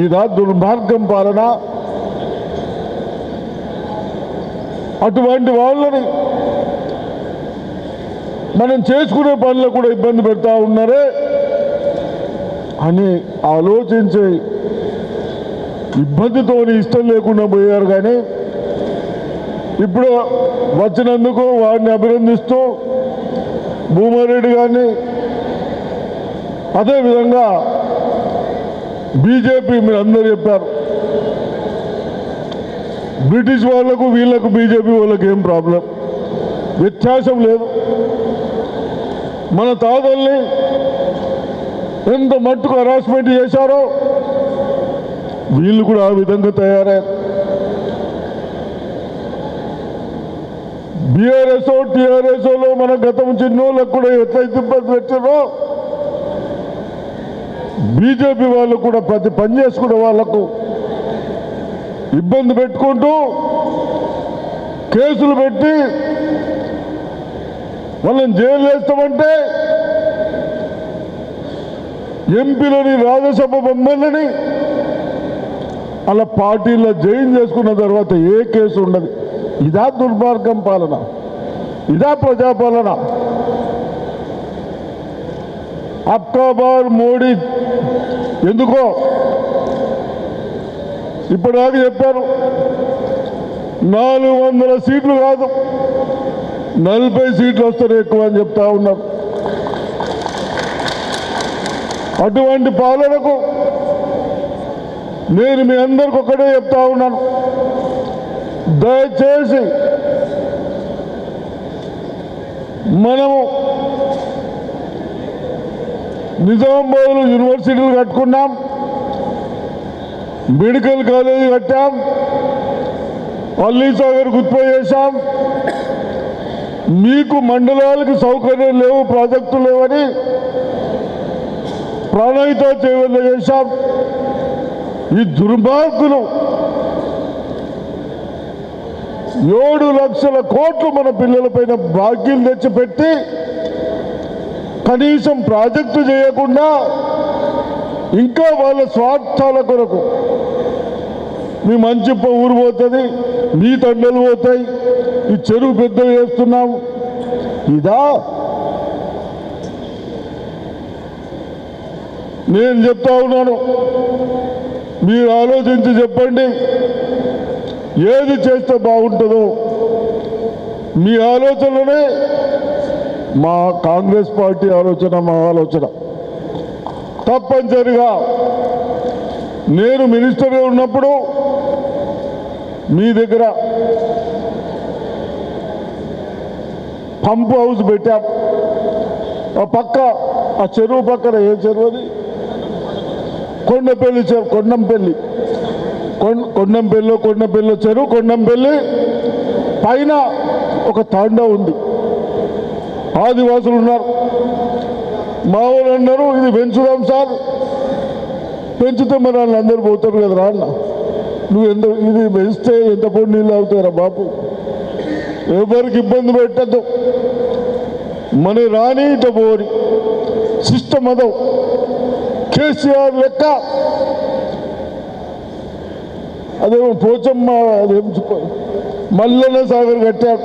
ఇదా దుర్మార్గం పాలన. అటువంటి వాళ్ళని మనం చేసుకునే పనులు కూడా ఇబ్బంది పెడతా ఉన్నారే అని ఆలోచించే ఇబ్బందితో ఇష్టం లేకుండా పోయారు. కానీ ఇప్పుడు వచ్చినందుకు వారిని అభినందిస్తూ భూమారెడ్డి గారిని, అదేవిధంగా బీజేపీ మీరు అందరూ చెప్పారు, బ్రిటిష్ వాళ్లకు వీళ్లకు బీజేపీ వాళ్ళకి ఏం ప్రాబ్లం, వ్యత్యాసం లేదు. మన తాతల్ని ఎంత మట్టుకు హరాస్మెంట్ చేశారో వీళ్ళు కూడా ఆ విధంగా తయారయ్యారు. బీఆర్ఎస్ టీఆర్ఎస్లో మన గతం చిన్నోళ్ళకు కూడా ఎట్లయితే ఇబ్బంది పెట్టారో బీజేపీ వాళ్ళు కూడా ప్రతి పని చేసుకునే వాళ్లకు ఇబ్బంది పెట్టుకుంటూ కేసులు పెట్టి వాళ్ళని జైలు వేస్తామంటే ఎంపీలని, రాజ్యసభ మెంబర్లని అలా పార్టీలో జాయిన్ చేసుకున్న తర్వాత ఏ కేసు ఉండదు. ఇదా దుర్మార్గం పాలన, ఇదా ప్రజాపాలన. అబ్కా బార్ మోడీ ఎందుకో ఇప్పటిదాకా చెప్పారు 400 సీట్లు కాదు 40 సీట్లు వస్తారు ఎక్కువ అని చెప్తా ఉన్నారు. అటువంటి పాలనకు నేను మీ అందరికి ఒక్కడే చెప్తా ఉన్నాను, దయచేసి మనము నిజామాబాద్లో యూనివర్సిటీలు కట్టుకున్నాం, మెడికల్ కాలేజీ కట్టాం, అల్లీసాగర్ గుర్తు చేశాం. మీకు మండలాలకు సౌకర్యం లేవు, ప్రాజెక్టులు లేవని ప్రాణహిత చేవల్ల చేశాం. ఈ దుర్మార్గులు 7 లక్షల కోట్లు మన పిల్లలపైన బాకీలు తెచ్చిపెట్టి కనీసం ప్రాజెక్టు చేయకుండా ఇంకా వాళ్ళ స్వార్థాల కొరకు మీ మంచిప్ప ఊరు పోతుంది, మీ తండ్రులు పోతాయి, ఈ చెరువు పెద్ద చేస్తున్నాం. ఇదా నేను చెప్తా ఉన్నాను, మీరు ఆలోచించి చెప్పండి ఏది చేస్తే బాగుంటుందో. మీ ఆలోచనలనే మా కాంగ్రెస్ పార్టీ ఆలోచన, మా ఆలోచన. తప్పనిసరిగా నేను మినిస్టర్గా ఉన్నప్పుడు మీ దగ్గర పంప్ హౌస్ పెట్టాం. ఆ పక్క ఆ చెరువు పక్కన ఏ చెరువు అది, కొండంపల్లి చెరువు, కొండంపల్లిలో చెరువు, కొండంపల్లి పైన ఒక తాండా ఉంది. ఆదివాసులు ఉన్నారు. మా వాళ్ళు అన్నారు ఇది పెంచుదాం సార్, పెంచితే మరి వాళ్ళు అందరూ పోతారు కదా రా అన్న. నువ్వు ఇది పెంచితే ఎంత పొడి నీళ్ళు అవుతారా బాపు, ఎవరికి ఇబ్బంది పెట్టద్దు, మన రాని ఇట పోరి సిస్టమ్ అదో. కేసీఆర్ లెక్క అదేమో పోచమ్మ, అదేం మల్లన్న సాగర్ కట్టాడు.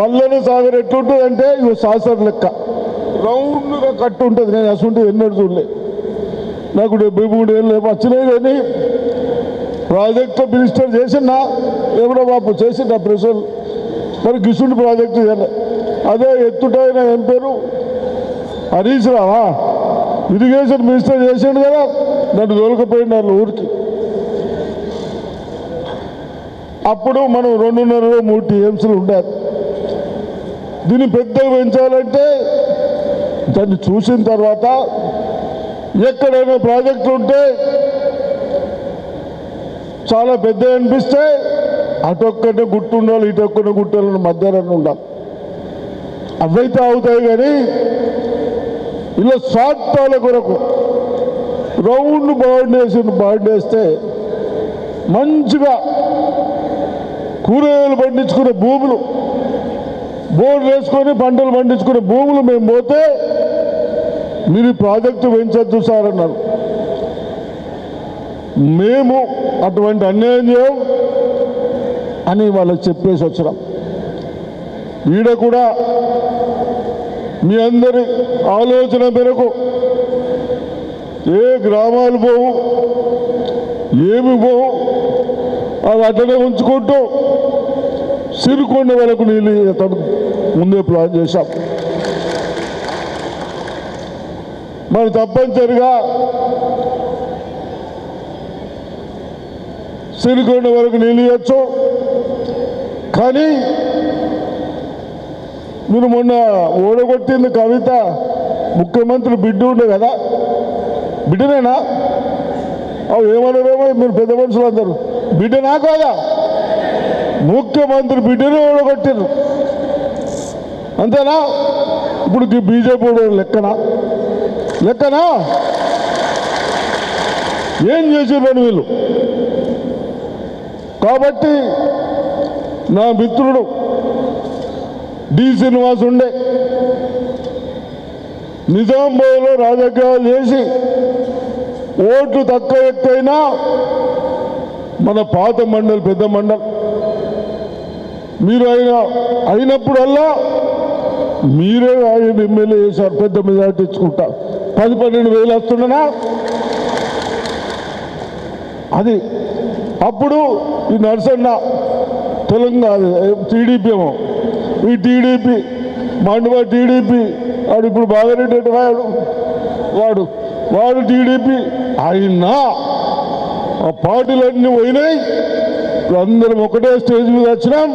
మల్లన్న సాగర్ ఎట్లుంటుంది అంటే ఇవి సాసర్ లెక్క రౌండ్గా కట్టు ఉంటుంది. నేను అసలు ఎన్నడూ చూడలే. నాకు 73 ఏళ్ళు వచ్చినాయి కానీ ప్రాజెక్టు మినిస్టర్ చేసినా ఎవడో బాపు చేసిండు ప్రెషర్. మరి గిసుండి ప్రాజెక్టు చేయాలి. అదే ఎత్తుటైన ఏం పేరు హరీష్ రావా, ఇరిగేషన్ మినిస్టర్ చేసాడు కదా, నన్ను దొరకపోయింది వాళ్ళు ఊరికి. అప్పుడు మనం 2.5-3 టీఎంసీలు ఉండాలి. దీన్ని పెద్దగా పెంచాలంటే దాన్ని చూసిన తర్వాత ఎక్కడైనా ప్రాజెక్టులు ఉంటే చాలా పెద్ద అనిపిస్తే అటొక్కనే గుట్టు ఉండాలి, ఇటొక్కనే గుట్టలను మధ్యాహ్నం ఉండాలి. అవైతే అవుతాయి కానీ ఇలా స్వార్థాల కొరకు రౌండ్ బాండేస్తే మంచిగా కూరగాయలు పండించుకునే భూములు, బోర్డు వేసుకొని పంటలు పండించుకునే భూములు మేము పోతే మీరు ప్రాజెక్టు పెంచొద్దు సార్ అన్నారు. మేము అటువంటి అన్యాయం చేయం అని వాళ్ళకి చెప్పేసి వచ్చినాం. ఈడ కూడా మీ అందరి ఆలోచన మేరకు ఏ గ్రామాలు పోవు, ఏమి పోవు, అవి అట్లనే ఉంచుకుంటూ సిరుకొండ వరకు నీళ్ళు ముందే ప్లాన్ చేశాం. మరి తప్పనిసరిగా సిరికొండ వరకు నీళ్ళు ఇవ్వచ్చు. కానీ మీరు మొన్న ఓడగొట్టింది కవిత ముఖ్యమంత్రి బిడ్డ ఉండే కదా, బిడ్డనేనా? అవి ఏమన్నారేమో మీరు పెద్ద మనుషులు అందరూ, బిడ్డనా కాదా? ముఖ్యమంత్రి బిడ్డనే ఓడగొట్టారు అంతేనా? ఇప్పుడు బీజేపీ లెక్కనా ఏం చేసారు వీళ్ళు? కాబట్టి నా మిత్రుడు డి శ్రీనివాస్ ఉండే నిజామాబాద్లో రాజకీయాలు చేసి ఓట్లు తక్కువ ఎక్కువైనా మన పాత మండలి పెద్ద మండలి మీరు అయినప్పుడల్లా మీరే ఆయన ఎమ్మెల్యే చేశారు. పెద్ద మెజార్టీ ఇచ్చుకుంటా 10-12 వేలు వస్తుండనా అది. అప్పుడు ఈ నరసన్న తెలంగాణ టీడీపీ ఏమో, ఈ టీడీపీ మండవ టీడీపీ వాడు ఇప్పుడు బాగారెడ్డి వాడు టీడీపీ అయినా ఆ పార్టీలన్నీ పోయినాయి. అందరం ఒకటే స్టేజ్ మీద వచ్చినాం.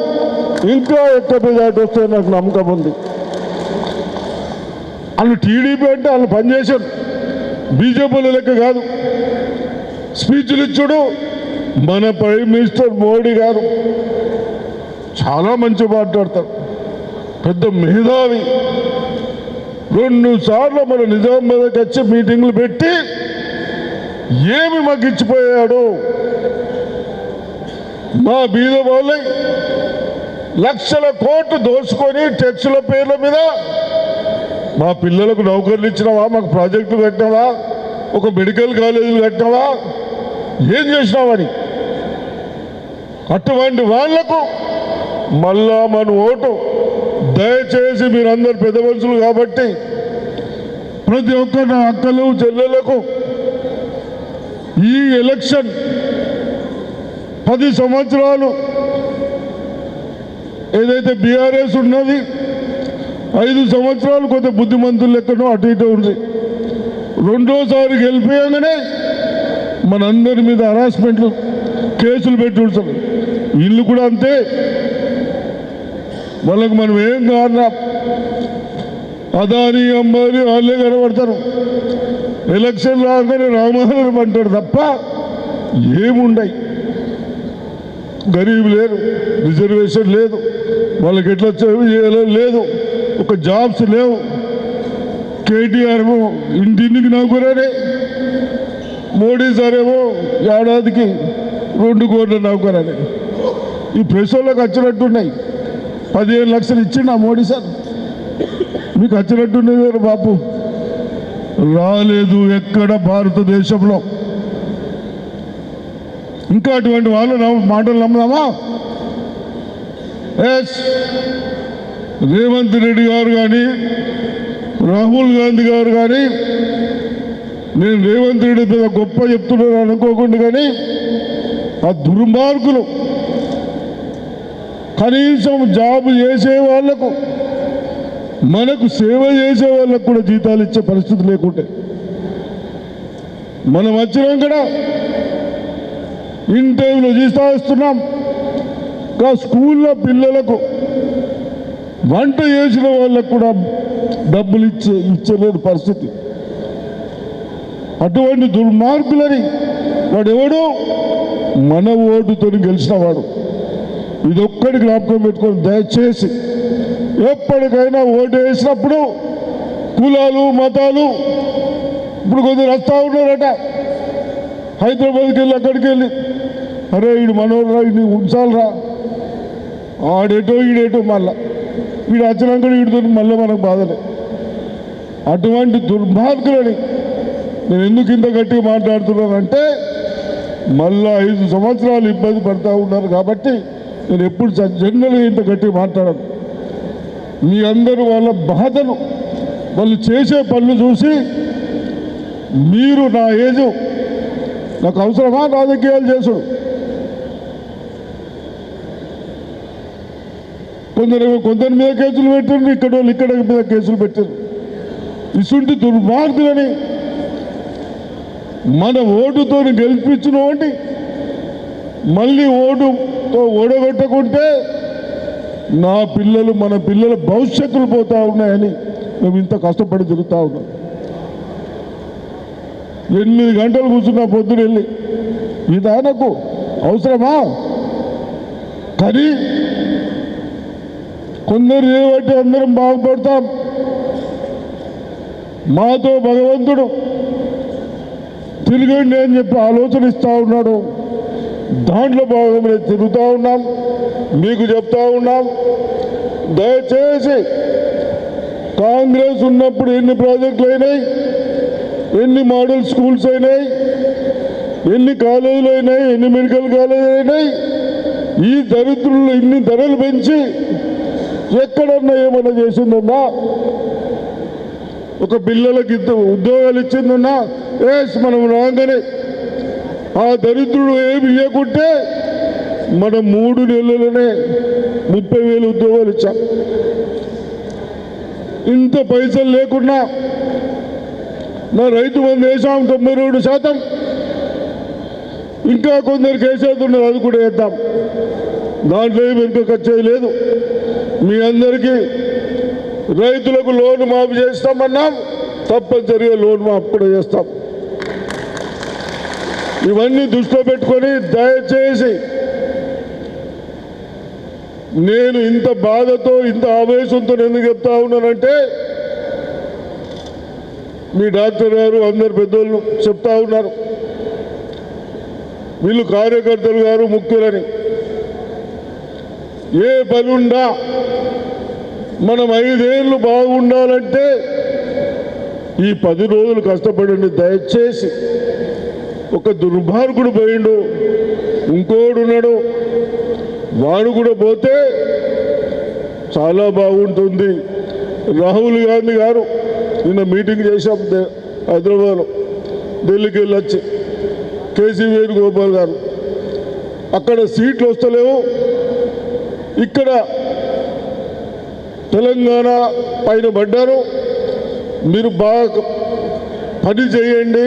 ఇంకా ఎక్కువ మెజార్టీ వస్తే నాకు నమ్మకం ఉంది. వాళ్ళు టీడీపీ అంటే వాళ్ళు పనిచేశారు, బీజేపీల లెక్క కాదు. స్పీచ్లు ఇచ్చుడు మన ప్రైమ్ మినిస్టర్ మోడీ గారు చాలా మంచి మాట్లాడతారు, పెద్ద మేధావి. 2 సార్లు మన నిజామాబాద్కి వచ్చి మీటింగ్లు పెట్టి ఏమి మాకు ఇచ్చిపోయాడు. మా బీద వాళ్ళై లక్షల కోట్లు దోచుకొని ట్యాక్సుల పేర్ల మీద మా పిల్లలకు నౌకర్లు ఇచ్చినావా, మాకు ప్రాజెక్టులు కట్టినావా, ఒక మెడికల్ కాలేజీలు కట్టినావా, ఏం చేసినావని. అటువంటి వాళ్లకు మళ్ళా మన ఓటు దయచేసి మీరందరు పెద్ద మనుషులు కాబట్టి ప్రతి ఒక్క నా అక్కలు చెల్లెలకు ఈ ఎలక్షన్ 10 సంవత్సరాలు ఏదైతే బీఆర్ఎస్ ఉన్నది 5 సంవత్సరాలు కొంత బుద్ధిమంతులు లెక్కనో అటు ఇటు ఉంది. రెండోసారి గెలిపోయాగానే మనందరి మీద హరాస్మెంట్లు కేసులు పెట్టి ఉంటారు. వీళ్ళు కూడా అంతే, వాళ్ళకు మనం ఏం కారణం అదాని అంబానీ వాళ్ళే కనబడతారు. ఎలక్షన్ రాగానే రామాయణం అంటారు తప్ప ఏముండయి. గరీబ్ లేరు, రిజర్వేషన్ లేదు, వాళ్ళకి ఎట్లా లేదు, ఒక జాబ్స్ లేవు. కేటీఆర్ ఏమో ఇంటింటికి నౌకరే, మోడీ సార్ ఏమో ఏడాదికి 2 కోట్ల నౌకరని. ఈ ప్రెస్ వాళ్ళకి వచ్చినట్టున్నాయి. 15 లక్షలు ఇచ్చిండు ఆ మోడీ సార్, మీకు వచ్చినట్టున్నది కదా బాపు. రాలేదు ఎక్కడ భారతదేశంలో. ఇంకా అటువంటి వాళ్ళు మాటలు నమ్ముదామా? ఎస్, రేవంత్ రెడ్డి గారు కానీ రాహుల్ గాంధీ గారు కానీ, నేను రేవంత్ రెడ్డి మీద గొప్ప చెప్తున్నాను అనుకోకుండా, కానీ ఆ దుర్మార్గులు కనీసం జాబ్ చేసే వాళ్లకు, మనకు సేవ చేసే వాళ్ళకు కూడా జీతాలు ఇచ్చే పరిస్థితి లేకుంటే, మనం వచ్చినాం కూడా ఇంటర్వ్యూలో ఇస్తున్నాం. స్కూల్లో పిల్లలకు వంట చేసిన వాళ్ళకు కూడా డబ్బులు ఇచ్చలేని పరిస్థితి. అటువంటి దుర్మార్గులని వాడెవడో మన ఓటుతో గెలిచిన వాడు. ఇదొక్కడి జ్ఞాపకం పెట్టుకొని దయచేసి ఎప్పటికైనా ఓటు వేసినప్పుడు కులాలు మతాలు, ఇప్పుడు కొందరు వస్తూ ఉన్నారట హైదరాబాద్కి వెళ్ళి అక్కడికి వెళ్ళి, అరే వీడు మనోరా, వీడిని ఉంచాలరా, ఆడేటో ఈడేటో, మళ్ళా వీడు వచ్చినాక వీడితో మళ్ళీ మనకు బాధలే. అటువంటి దుర్మార్గులని నేను ఎందుకు ఇంత గట్టిగా మాట్లాడుతున్నానంటే, మళ్ళా 5 సంవత్సరాలు ఇబ్బంది పడుతూ ఉన్నారు కాబట్టి నేను ఎప్పుడు జనరల్గా ఇంత గట్టిగా మాట్లాడను. మీ అందరూ వాళ్ళ బాధలు, వాళ్ళు చేసే పనులు చూసి మీరు నా ఏజు నాకు అవసరమా రాజకీయాలు చేసుడు? కొందరి మీద కేసులు పెట్టారు, ఇక్కడ మీద కేసులు పెట్టారు. ఇసుంటి దుర్మార్గులని మన ఓటుతో గెలిపించినోండి మళ్ళీ ఓటుతో ఓడగొట్టకుంటే నా పిల్లలు, మన పిల్లల భవిష్యత్తులు పోతా ఉన్నాయని మేము ఇంత కష్టపడి తిరుగుతూ ఉన్నాం. 8 గంటలు కూర్చున్నా పొద్దున వెళ్ళి, ఇది ఆయనకు అవసరమా? కానీ కొందరు చేయబట్టి అందరం బాగుపడతాం. మాతో భగవంతుడు తిరగండి అని చెప్పి ఆలోచన ఇస్తూ ఉన్నాడు. దాంట్లో భాగంగా తిరుగుతూ ఉన్నాం, మీకు చెప్తా ఉన్నాం. దయచేసి కాంగ్రెస్ ఉన్నప్పుడు ఎన్ని ప్రాజెక్టులు అయినాయి, ఎన్ని మోడల్ స్కూల్స్ అయినాయి, ఎన్ని కాలేజీలు అయినాయి, ఎన్ని మెడికల్ కాలేజీలు అయినాయి, ఈ దరిద్రులు ఇన్ని ధరలు పెంచి ఎక్కడన్నా ఏమన్నా చేసిందన్నా, ఒక పిల్లలకి ఉద్యోగాలు ఇచ్చిందన్నా, మనం రాగానే ఆ దరిద్రుడు ఏమి ఇవ్వకుంటే మనం 3 నెలలనే 30,000 ఉద్యోగాలు ఇచ్చాం. ఇంత పైసలు లేకున్నా నా రైతు బంధు వేసాం 92%. ఇంకా కొందరికి వేసేది ఉన్నది, అది కూడా వేద్దాం. దాంట్లో ఏమి వెనుక ఖర్చు లేదు. మీ అందరికీ రైతులకు లోన్ మాఫీ చేస్తామన్నాం, తప్పనిసరిగా లోన్ మాఫీ కూడా చేస్తాం. ఇవన్నీ దృష్టిలో పెట్టుకొని దయచేసి నేను ఇంత బాధతో ఇంత ఆవేశంతో ఎందుకు చెప్తా ఉన్నానంటే, మీ డాక్టర్ గారు అందరు పెద్దోళ్ళు చెప్తా ఉన్నారు వీళ్ళు కార్యకర్తలు గారు ముఖ్యులని. ఏ పనుండా మనం 5 ఏళ్ళు బాగుండాలంటే ఈ 10 రోజులు కష్టపడండి దయచేసి. ఒక దుర్మార్గుడు పోయిండు, ఇంకోడు ఉన్నాడు, వాడు కూడా పోతే చాలా బాగుంటుంది. రాహుల్ గాంధీ గారు నిన్న మీటింగ్ చేశాం హైదరాబాద్లో, ఢిల్లీకి వెళ్ళొచ్చి కేసీ వేణుగోపాల్ గారు. అక్కడ సీట్లు వస్తలేవు, ఇక్కడ తెలంగాణ పైన పడ్డారు. మీరు బాగా పని చేయండి,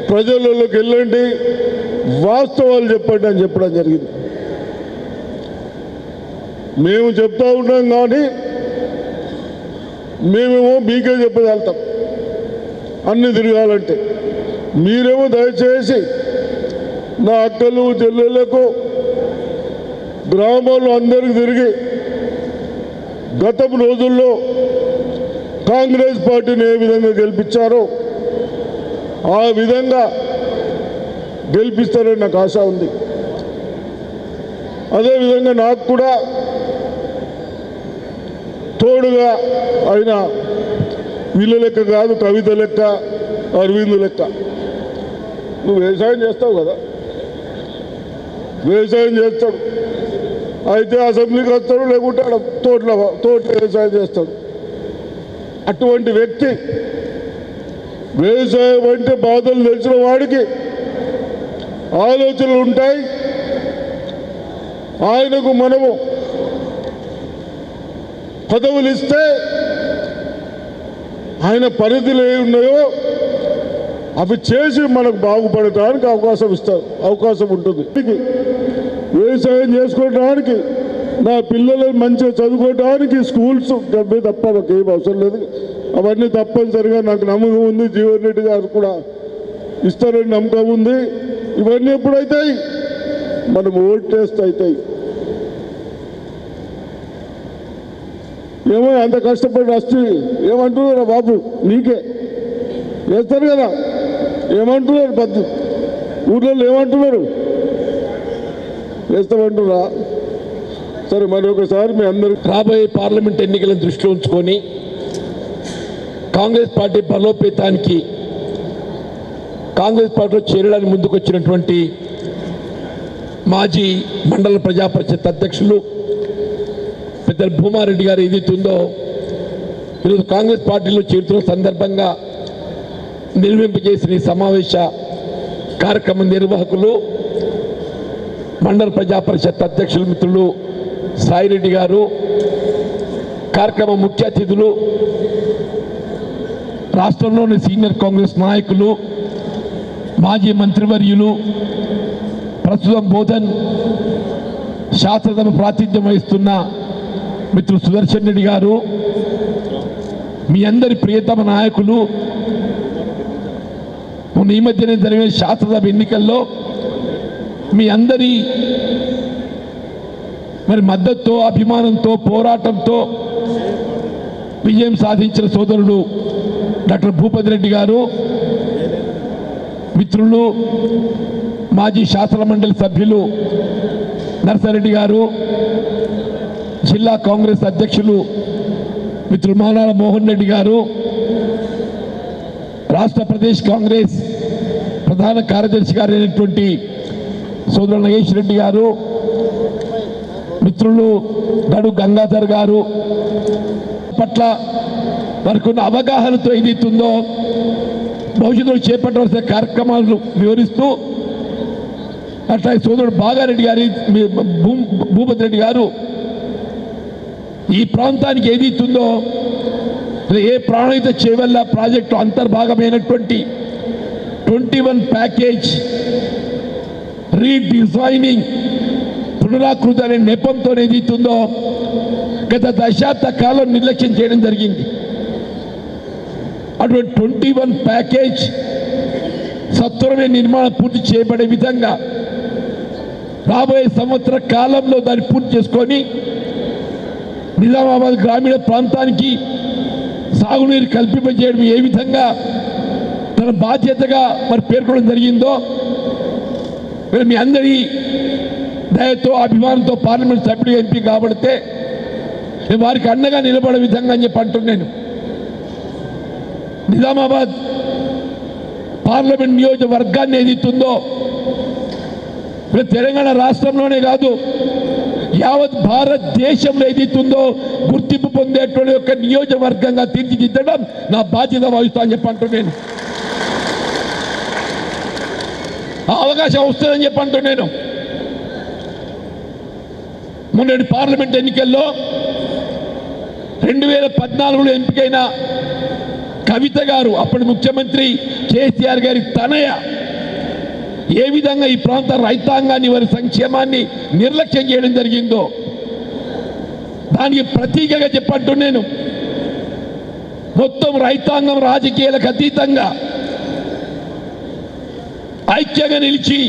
ప్రజలలోకి వెళ్ళండి, వాస్తవాలు చెప్పండి అని చెప్పడం జరిగింది. మేము చెప్తా ఉన్నాం కానీ మేమేమో మీకే చెప్పగలుగుతాం అన్ని తిరగాలంటే. మీరేమో దయచేసి నా అక్కలు చెల్లెళ్ళకు గ్రామాల్లో అందరికి తిరిగి గతం రోజుల్లో కాంగ్రెస్ పార్టీని ఏ విధంగా గెలిపించారో ఆ విధంగా గెలిపిస్తారని నాకు ఆశ ఉంది. అదేవిధంగా నాకు కూడా తోడుగా ఆయన వీళ్ళ లెక్క కాదు, కవిత లెక్క, అరవింద్ లెక్క. నువ్వు వ్యవసాయం చేస్తావు కదా, వ్యవసాయం చేస్తాడు, అయితే అసెంబ్లీకి వస్తాడు, లేకుంటే తోటలో వ్యవసాయం చేస్తాడు. అటువంటి వ్యక్తి, వ్యవసాయం అంటే బాధలు తెలిసిన వాడికి ఆలోచనలు ఉంటాయి. ఆయనకు మనము పదవులు ఇస్తే ఆయన పరిధిలో ఏ ఉన్నాయో అవి చేసి మనకు బాగుపడటానికి అవకాశం ఉంటుంది. వ్యవసాయం చేసుకోవడానికి, నా పిల్లలు మంచిగా చదువుకోవడానికి స్కూల్స్ డబ్బే తప్ప మాకేం అవసరం లేదు. అవన్నీ తప్పనిసరిగా నాకు నమ్మకం ఉంది. జీవన్ రెడ్డి గారు కూడా ఇస్తారని నమ్మకం ఉంది. ఇవన్నీ ఎప్పుడైతాయి, మనం ఓట్ చేస్తే అవుతాయి. ఏమో అంత కష్టపడి వస్తే ఏమంటున్నారా బాబు, నీకే వేస్తారు కదా, ఏమంటున్నారు పద్దు ఊళ్ళో ఏమంటున్నారు, వేస్తామంటున్నా. సరే, మరి ఒకసారి మీ అందరూ రాబోయే పార్లమెంట్ ఎన్నికలను దృష్టిలో ఉంచుకొని కాంగ్రెస్ పార్టీ బలోపేతానికి కాంగ్రెస్ పార్టీలో చేరడానికి ముందుకు వచ్చినటువంటి మాజీ మండల ప్రజా పరిషత్ అధ్యక్షులు పెద్దలు భూమారెడ్డి గారు ఏదైతుందో ఈరోజు కాంగ్రెస్ పార్టీలో చేరుతున్న సందర్భంగా నిర్వహింప చేసిన ఈ సమావేశ కార్యక్రమం నిర్వాహకులు మండల ప్రజా పరిషత్ అధ్యక్షులు మిత్రులు సాయిరెడ్డి గారు, కార్యక్రమ ముఖ్య అతిథులు రాష్ట్రంలోని సీనియర్ కాంగ్రెస్ నాయకులు, మాజీ మంత్రివర్యులు, ప్రస్తుతం బోధన్ శాస్త్రసభ ప్రాతినిధ్యం వహిస్తున్న మిత్రులు సుదర్శన్ రెడ్డి గారు, మీ అందరి ప్రియతమ నాయకులు, ఈ మధ్యనే జరిగిన శాస్త్రసభ ఎన్నికల్లో మీ అందరి మరి మద్దతుతో, అభిమానంతో, పోరాటంతో విజయం సాధించిన సోదరుడు డాక్టర్ భూపతి రెడ్డి గారు, మిత్రులు మాజీ శాసన మండలి సభ్యులు నర్సారెడ్డి గారు, జిల్లా కాంగ్రెస్ అధ్యక్షులు మిత్రులు మానాల మోహన్ రెడ్డి గారు, రాష్ట్ర ప్రదేశ్ కాంగ్రెస్ ప్రధాన కార్యదర్శి గారైనటువంటి సోదరుడు నగేష్ రెడ్డి గారు, మిత్రులు గడు గంగాధర్ గారు పట్ల వారికి ఉన్న అవగాహనతో ఏదైతుందో భవిష్యత్తులో చేపట్టవలసిన కార్యక్రమాలను వివరిస్తూ అట్లా సోదరుడు బాగారెడ్డి గారి భూపతి రెడ్డి గారు ఈ ప్రాంతానికి ఏదైతుందో ఏ ప్రాణహిత చేవల్ల ప్రాజెక్టు అంతర్భాగమైనటువంటి 21 ప్యాకేజ్ రీడిజైనింగ్ పునరాకృతి అనే నెపంతో ఏదైతుందో గత దశాబ్ద కాలం నిర్లక్ష్యం చేయడం జరిగింది. అటువంటి 21 ప్యాకేజ్ సత్వరమే నిర్మాణం పూర్తి చేయబడే విధంగా రాబోయే సంవత్సర కాలంలో దాన్ని పూర్తి చేసుకొని నిజామాబాద్ గ్రామీణ ప్రాంతానికి సాగునీరు కల్పింపజేయడం ఏ విధంగా తన బాధ్యతగా మరి పేర్కొనడం జరిగిందో మీ అందరి దయతో అభిమానంతో పార్లమెంట్ సభ్యుడిగా ఎంపీ కాబడితే నేను వారికి అండగా నిలబడే విధంగా అని చెప్పి అంటున్నాను. నిజామాబాద్ పార్లమెంట్ నియోజకవర్గాన్ని ఏదైతుందో తెలంగాణ రాష్ట్రంలోనే కాదు యావత్ భారతదేశంలో ఏదైతుందో గుర్తింపు పొందేటువంటి ఒక నియోజకవర్గంగా తీర్చిదిద్దడం నా బాధ్యత భావిస్తా అని చెప్పి అంటున్నాను. ఆ అవకాశం వస్తుందని చెప్పి అంటున్నాను. మొన్నటి పార్లమెంట్ ఎన్నికల్లో 2014లో ఎంపికైన కవిత గారు అప్పటి ముఖ్యమంత్రి కేసీఆర్ గారి తనయ ఏ విధంగా ఈ ప్రాంత రైతాంగాన్ని వారి సంక్షేమాన్ని నిర్లక్ష్యం చేయడం జరిగిందో దానికి ప్రతీకగా చెప్పంటూ నేను మొత్తం రైతాంగం రాజకీయాలకు అతీతంగా ఐక్యంగా నిలిచి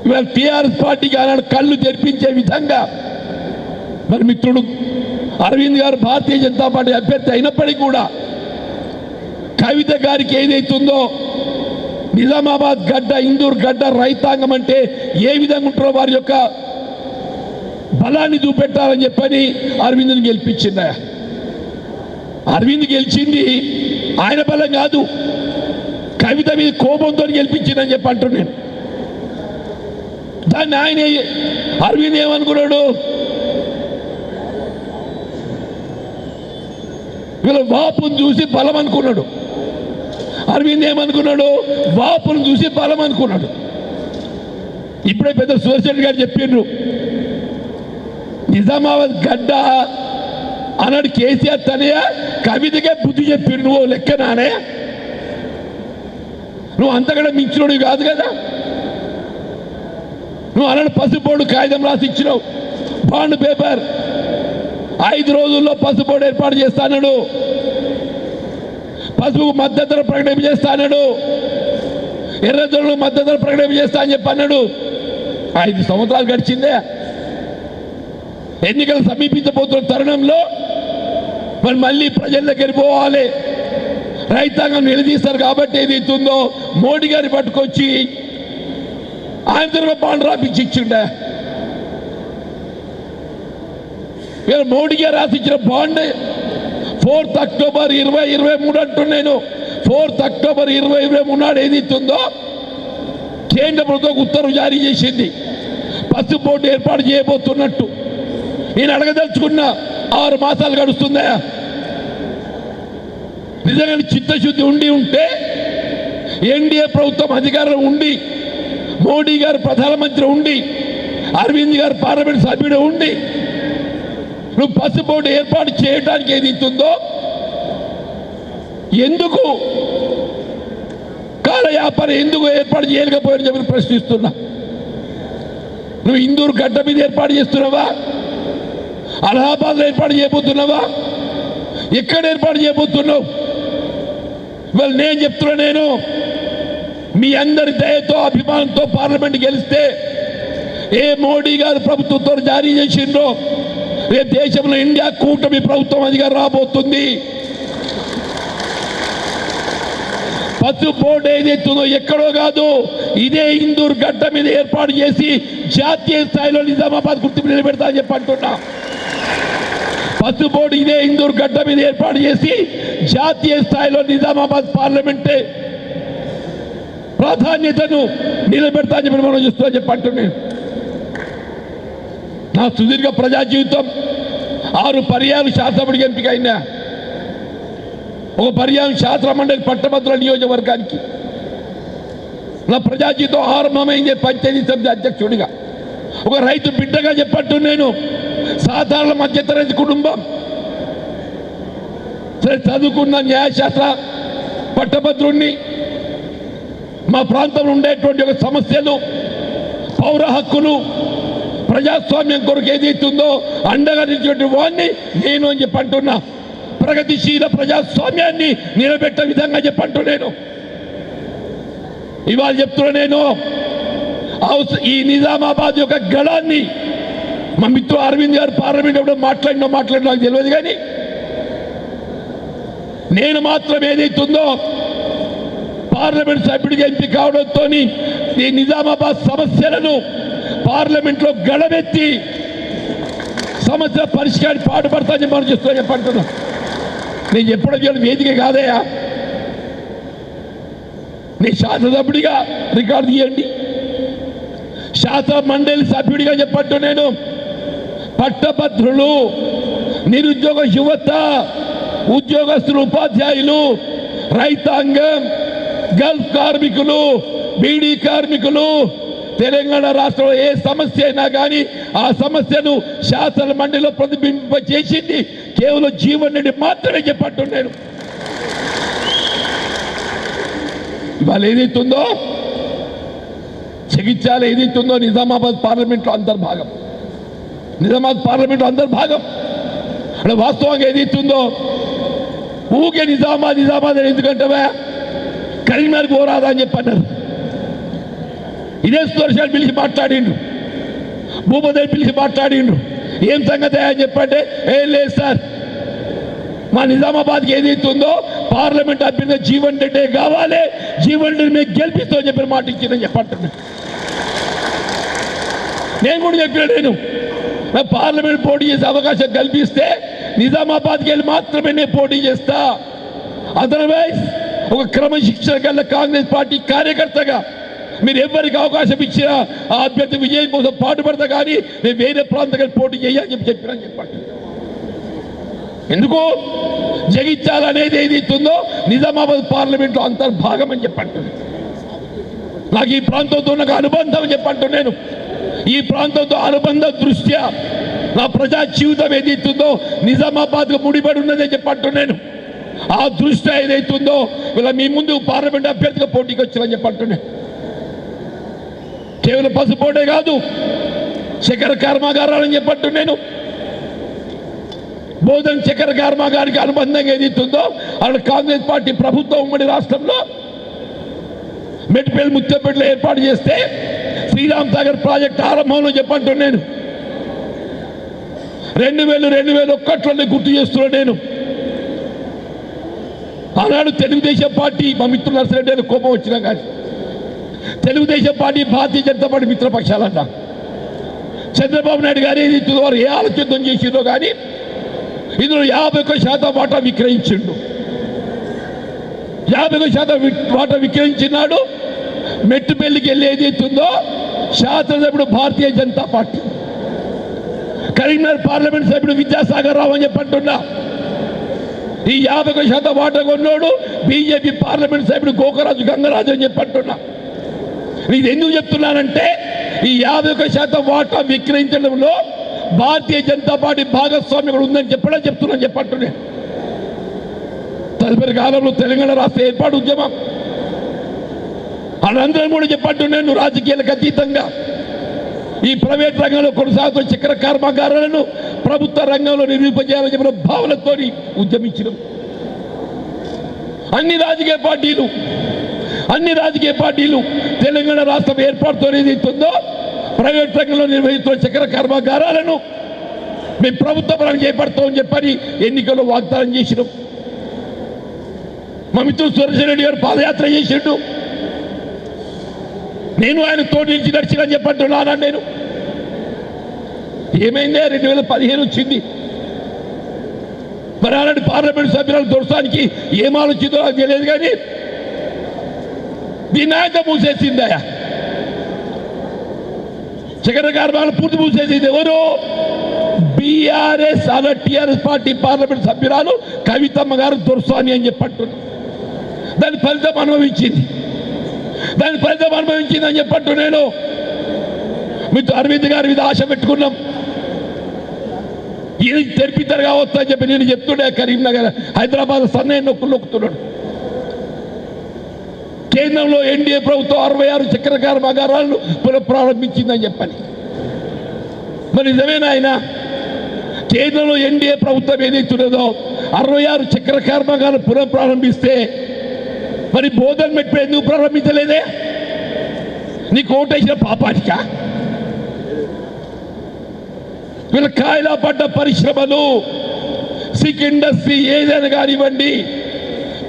ఇవాళ టీఆర్ఎస్ పార్టీకి ఆనాడు కళ్ళు తెరిపించే విధంగా మరి మిత్రుడు అరవింద్ గారు భారతీయ జనతా పార్టీ అభ్యర్థి అయినప్పటికీ కూడా కవిత గారికి ఏదైతుందో నిజామాబాద్ గడ్డ ఇందూరు గడ్డ రైతాంగం అంటే ఏ విధంగా ఉంటారో వారి యొక్క బలాన్ని చూపెట్టాలని చెప్పని అరవింద్ని గెలిపించింది. అరవింద్ గెలిచింది ఆయన బలం కాదు, కవిత మీద కోపంతో గెలిపించిందని చెప్పి అంటున్నాను. దాన్ని ఆయన అరవింద్ ఏమనుకున్నాడు, వీళ్ళ వాపును చూసి బలం అనుకున్నాడు. అరవింద్ ఏమనుకున్నాడు, వాపును చూసి బలం అనుకున్నాడు. ఇప్పుడే పెద్ద సుదర్శన్ గారు చెప్పిండ్రు, నిజామాబాద్ గడ్డ అన్నాడు కేసీఆర్ తనయ కవితకే బుద్ధి చెప్పిండు. నువ్వు లెక్కనానే, నువ్వు అంతకంటే మించినోడు కాదు కదా. నువ్వు అన్నాడు పసుపోడు కాగితం రాసి ఇచ్చినావు, బాండ్ పేపర్ 5 రోజుల్లో పసుపోడు ఏర్పాటు చేస్తాడు, పసుపు మద్దతు ధర ప్రకటన చేస్తాడు, ఎర్రజొన్నలు మద్దతు ధర ప్రకటన చేస్తా అని చెప్పి అన్నాడు. 5 సంవత్సరాలు గడిచిందే. ఎన్నికలు సమీపించబోతున్న తరుణంలో మరి మళ్ళీ ప్రజల దగ్గర పోవాలి, రైతాంగం నిలదీస్తారు కాబట్టి ఏదైతుందో మోడీ గారిని పట్టుకొచ్చి ఆయన తరఫున బాండ్ రాపించి ఇచ్చిండే. మోడీ గారు రాసిచ్చిన బాండ్ 4 అక్టోబర్ 2023 అంటున్నాను. 4 అక్టోబర్ 2023 నాడు ఏదైతుందో కేంద్ర ప్రభుత్వం ఉత్తర్వు జారీ చేసింది, పసుపు బోర్డు ఏర్పాటు చేయబోతున్నట్టు. నేను అడగదలుచుకున్న 6 మాసాలు గడుస్తుందా? నిజంగా చిత్తశుద్ధి ఉండి ఉంటే ఎన్డీఏ ప్రభుత్వం అధికారంలో ఉండి, మోడీ గారు ప్రధానమంత్రి ఉండి, అరవింద్ గారు పార్లమెంట్ సభ్యుడు ఉండి నువ్వు పసుపు బోర్డు ఏర్పాటు చేయడానికి ఏది ఇస్తుందో ఎందుకు కాలయాపన ఎందుకు ఏర్పాటు చేయలేకపోయారని చెప్పి ప్రశ్నిస్తున్నా. నువ్వు ఇందూరు గడ్డ మీద ఏర్పాటు చేస్తున్నావా, అలహాబాద్లో ఏర్పాటు చేయబోతున్నావా, ఎక్కడ ఏర్పాటు చేయబోతున్నావు? ఇవాళ నేను చెప్తున్నా, నేను మీ అందరి దయతో అభిమానంతో పార్లమెంట్ గెలిస్తే ఏ మోడీ గారు ప్రభుత్వంతో జారీ చేసిండ్రో రేపు దేశంలో ఇండియా కూటమి ప్రభుత్వం అధికారం రాబోతుంది. పసుపు బోర్డు ఏదైతుందో ఎక్కడో కాదు, ఇదే ఇందూరు గడ్డ మీద ఏర్పాటు చేసి జాతీయ స్థాయిలో నిజామాబాద్ గుర్తింపు నిలబెడతా అని చెప్పి అంటున్నా. పసుపు బోర్డు ఇదే ఇందూరు గడ్డ మీద ఏర్పాటు చేసి జాతీయ స్థాయిలో నిజామాబాద్ పార్లమెంటే ప్రాధాన్యతను నిలబెడతా అని చెప్పి మనం చూస్తూ చెప్పి అంటున్నాను. నా సుదీర్ఘ ప్రజా జీవితం 6 పర్యాలు శాసనసభ్యుడికి ఎంపిక అయినా, ఒక పర్యాయం శాసనమండలి పట్టభద్రుల నియోజకవర్గానికి. నా ప్రజా జీవితం ఆరంభమైంది పంచాయతీ సమితి అధ్యక్షుడిగా, ఒక రైతు బిడ్డగా చెప్పట్టు. నేను సాధారణ మధ్యతరగతి కుటుంబం, సరే చదువుకున్న న్యాయశాస్త్ర పట్టభద్రుణ్ణి. మా ప్రాంతంలో ఉండేటువంటి ఒక సమస్యలు, పౌర హక్కులు, ప్రజాస్వామ్యం కొరకు ఏదైతుందో అండగా నిలిచేటువంటి వాడిని నేను అని చెప్పి అంటున్నా. ప్రగతిశీల ప్రజాస్వామ్యాన్ని నిలబెట్టే విధంగా చెప్పంటూ నేను ఇవాళ చెప్తున్నా. నేను ఈ నిజామాబాద్ యొక్క గళాన్ని మా మిత్రుడు అరవింద్ గారు పార్లమెంట్ అప్పుడు మాట్లాడినా నాకు తెలియదు, కానీ నేను మాత్రం ఏదైతుందో పార్లమెంట్ సభ్యుడిగా ఎంపిక కావడంతో ఈ నిజామాబాద్ సమస్యలను పార్లమెంట్లో గళమెత్తి సమస్య పరిష్కారం పాటుపడతానని మనం చేస్తున్నా చెప్పంటున్నా. నేను చెప్పడం చేయడం వేదిక కాదయా, నేను శాసనసభ్యుడిగా రికార్డు తీయండి, శాసన మండలి సభ్యుడిగా చెప్పట్టు నేను పట్టభద్రులు, నిరుద్యోగ యువత, ఉద్యోగస్తులు, ఉపాధ్యాయులు, రైతాంగం, గల్ఫ్ కార్మికులు, బీడీ కార్మికులు, తెలంగాణ రాష్ట్రంలో ఏ సమస్య అయినా కానీ ఆ సమస్యను శాసన మండలిలో ప్రతిబింబ చేసింది కేవలం జీవన్ రెడ్డి మాత్రమే చెప్పట్టు నేను. ఇవాళ ఏదైతుందో జగిత్యాల ఏదైతుందో నిజామాబాద్ పార్లమెంట్లో అంతర్భాగం, నిజామాబాద్ పార్లమెంట్లో అంతర్భాగం. అంటే వాస్తవంగా ఏదైతుందో ఊకే నిజామాబాద్ అని ఎందుకంటే కరీంనగర్ పోరాదా అని చెప్పన్నారు. ఇదే సుదర్శన్ పిలిచి మాట్లాడిండ్రు, భూపదేవి పిలిచి మాట్లాడిండ్రు. ఏం సంగతి అని చెప్పంటే ఏం లేదు సార్, మా నిజామాబాద్కి ఏదైతుందో పార్లమెంట్ అభ్యర్థి జీవన్ రెడ్డి కావాలి, జీవన్ రెడ్డి మీకు గెలిపిస్తామని చెప్పిన మాట ఇచ్చిందని చెప్పంటున్నా. నేను కూడా చెప్పిన నేను పార్లమెంట్ పోటీ చేసే అవకాశం కల్పిస్తే నిజామాబాద్కి వెళ్ళి మాత్రమే నేను పోటీ చేస్తా. అదర్వైజ్ ఒక క్రమశిక్షణ గల కాంగ్రెస్ పార్టీ కార్యకర్తగా మీరు ఎవరికి అవకాశం ఇచ్చినా ఆ అభ్యర్థి విజయం కోసం పాటుపడతా, కానీ నేను వేరే ప్రాంతానికి పోటీ చేయాలని చెప్పినా చెప్పండి. ఎందుకు జగిత్యాల అనేది ఏదైతుందో నిజామాబాద్ పార్లమెంట్లో అంతర్భాగం అని చెప్పండి. నాకు ఈ ప్రాంతంతో నాకు అనుబంధం అని చెప్పంటు నేను. ఈ ప్రాంతంతో అనుబంధ దృష్ట్యా నా ప్రజా జీవితం ఏదైతుందో నిజామాబాద్కు ముడిపడి ఉన్నదని చెప్పంటు నేను. ఆ దృష్టి ఏదైతుందో ఇలా మీ ముందు పార్లమెంట్ అభ్యర్థిగా పోటీకి వచ్చానని చెప్పంటున్నాను. కేవలం పసుపోటే కాదు, చక్కెర కర్మాగారాలని చెప్పట్టు నేను. బోధన్ చక్కెర కర్మాగారికి అనుబంధంగా ఏదైతుందో అక్కడ కాంగ్రెస్ పార్టీ ప్రభుత్వం ఉమ్మడి రాష్ట్రంలో మెట్పల్లి ముత్తంపేటలో ఏర్పాటు చేస్తే శ్రీరామ్ సాగర్ ప్రాజెక్ట్ ఆరంభంలో చెప్పంటు నేను 2001 గుర్తు చేస్తున్నా నేను. ఆనాడు తెలుగుదేశం పార్టీ మా మిత్రులు నర్సిరెడ్డి గారు కోపం వచ్చినా కానీ తెలుగుదేశం పార్టీ భారతీయ జనతా పార్టీ మిత్రపక్షాలన్న చంద్రబాబు నాయుడు గారు ఏది వారు ఏ ఆలోచన చేసిందో కానీ ఇందులో 51% వాటా విక్రయించిండు. 51% వాటా విక్రయించినాడు. మెట్టుపల్లికి వెళ్ళి ఏదైతుందో శాసనసభ్యుడు భారతీయ జనతా పార్టీ, కరీంనగర్ పార్లమెంట్ సభ్యుడు విద్యాసాగర్ రావు అని చెప్పంటున్నా. ఈ 51% వాటా కొన్నాడు బీజేపీ పార్లమెంట్ సభ్యుడు గోకరాజు గంగరాజు అని చెప్పంటున్నా. ఇది ఎందుకు చెప్తున్నానంటే ఈ 51% వాటా విక్రయించడంలో భారతీయ జనతా పార్టీ భాగస్వామ్యం కూడా ఉందని చెప్తున్నాను చెప్పంటున్నా. తదుపరి కాలంలో తెలంగాణ రాష్ట్ర ఏర్పాటు ఉద్యమం అనంతరం కూడా చెప్పంటున్నాను. రాజకీయాలకు అతీతంగా ఈ ప్రైవేట్ రంగంలో కొనసాగుతున్న చక్కెర కర్మాగారాలను ప్రభుత్వ రంగంలో నిర్మింపజేయాలని చెప్పిన భావనతో ఉద్యమించడం. అన్ని రాజకీయ పార్టీలు తెలంగాణ రాష్ట్రం ఏర్పాటుతో ఏదైతుందో ప్రైవేట్ రంగంలో నిర్వహిస్తున్న చక్కెర కర్మాగారాలను మేము ప్రభుత్వ పరం చేపడతామని చెప్పని ఎన్నికల్లో వాగ్దానం చేసినాం. మా మిత్రుడు సురేష్ రెడ్డి గారు పాదయాత్ర చేసిండు. నేను ఆయన తోటి నుంచి నడిచినని చెప్పంటున్నాను. నేను ఏమైందే 2015 వచ్చింది. మరి అలాంటి పార్లమెంట్ సభ్యులను దొరసానికి ఏం ఆలోచిందో నాకు తెలియదు, కానీ దీన్ని ఆయన మూసేసిందయా. చక్కెర కర్మాగారాలు పూర్తి మూసేసింది ఎవరు? బీఆర్ఎస్ అలా టీఆర్ఎస్ పార్టీ పార్లమెంట్ సభ్యురాలు కవితమ్మ గారు దొరసాని అని చెప్పంటున్నారు. దాని ఫలితం అనుభవించిందని చెప్పట్టు నేను. మీతో అరవింద్ గారి మీద ఆశ పెట్టుకున్నాం, ఇది తెరిపిద్దరు కావచ్చు అని చెప్పి నేను చెప్తుండే. కరీంనగర్ హైదరాబాద్ సన్నయ్య నొక్కుతున్నాడు. కేంద్రంలో ఎన్డీఏ ప్రభుత్వం 66 చక్కెర కర్మాగారాలను పునఃప్రారంభించిందని చెప్పని మరి నిజమేనా ఆయన? కేంద్రంలో ఎన్డీఏ ప్రభుత్వం ఏదైతున్నదో 66 చక్కెర కర్మాగారం పునః ప్రారంభిస్తే మరి బోధన మెట్టు ఎందుకు ప్రారంభించలేదే? నీకు ఓటేసిన పాపానికా? వీళ్ళ కాయలా పడ్డ పరిశ్రమలు సిక్ ఇండస్ట్రీ ఏదైనా కానివ్వండి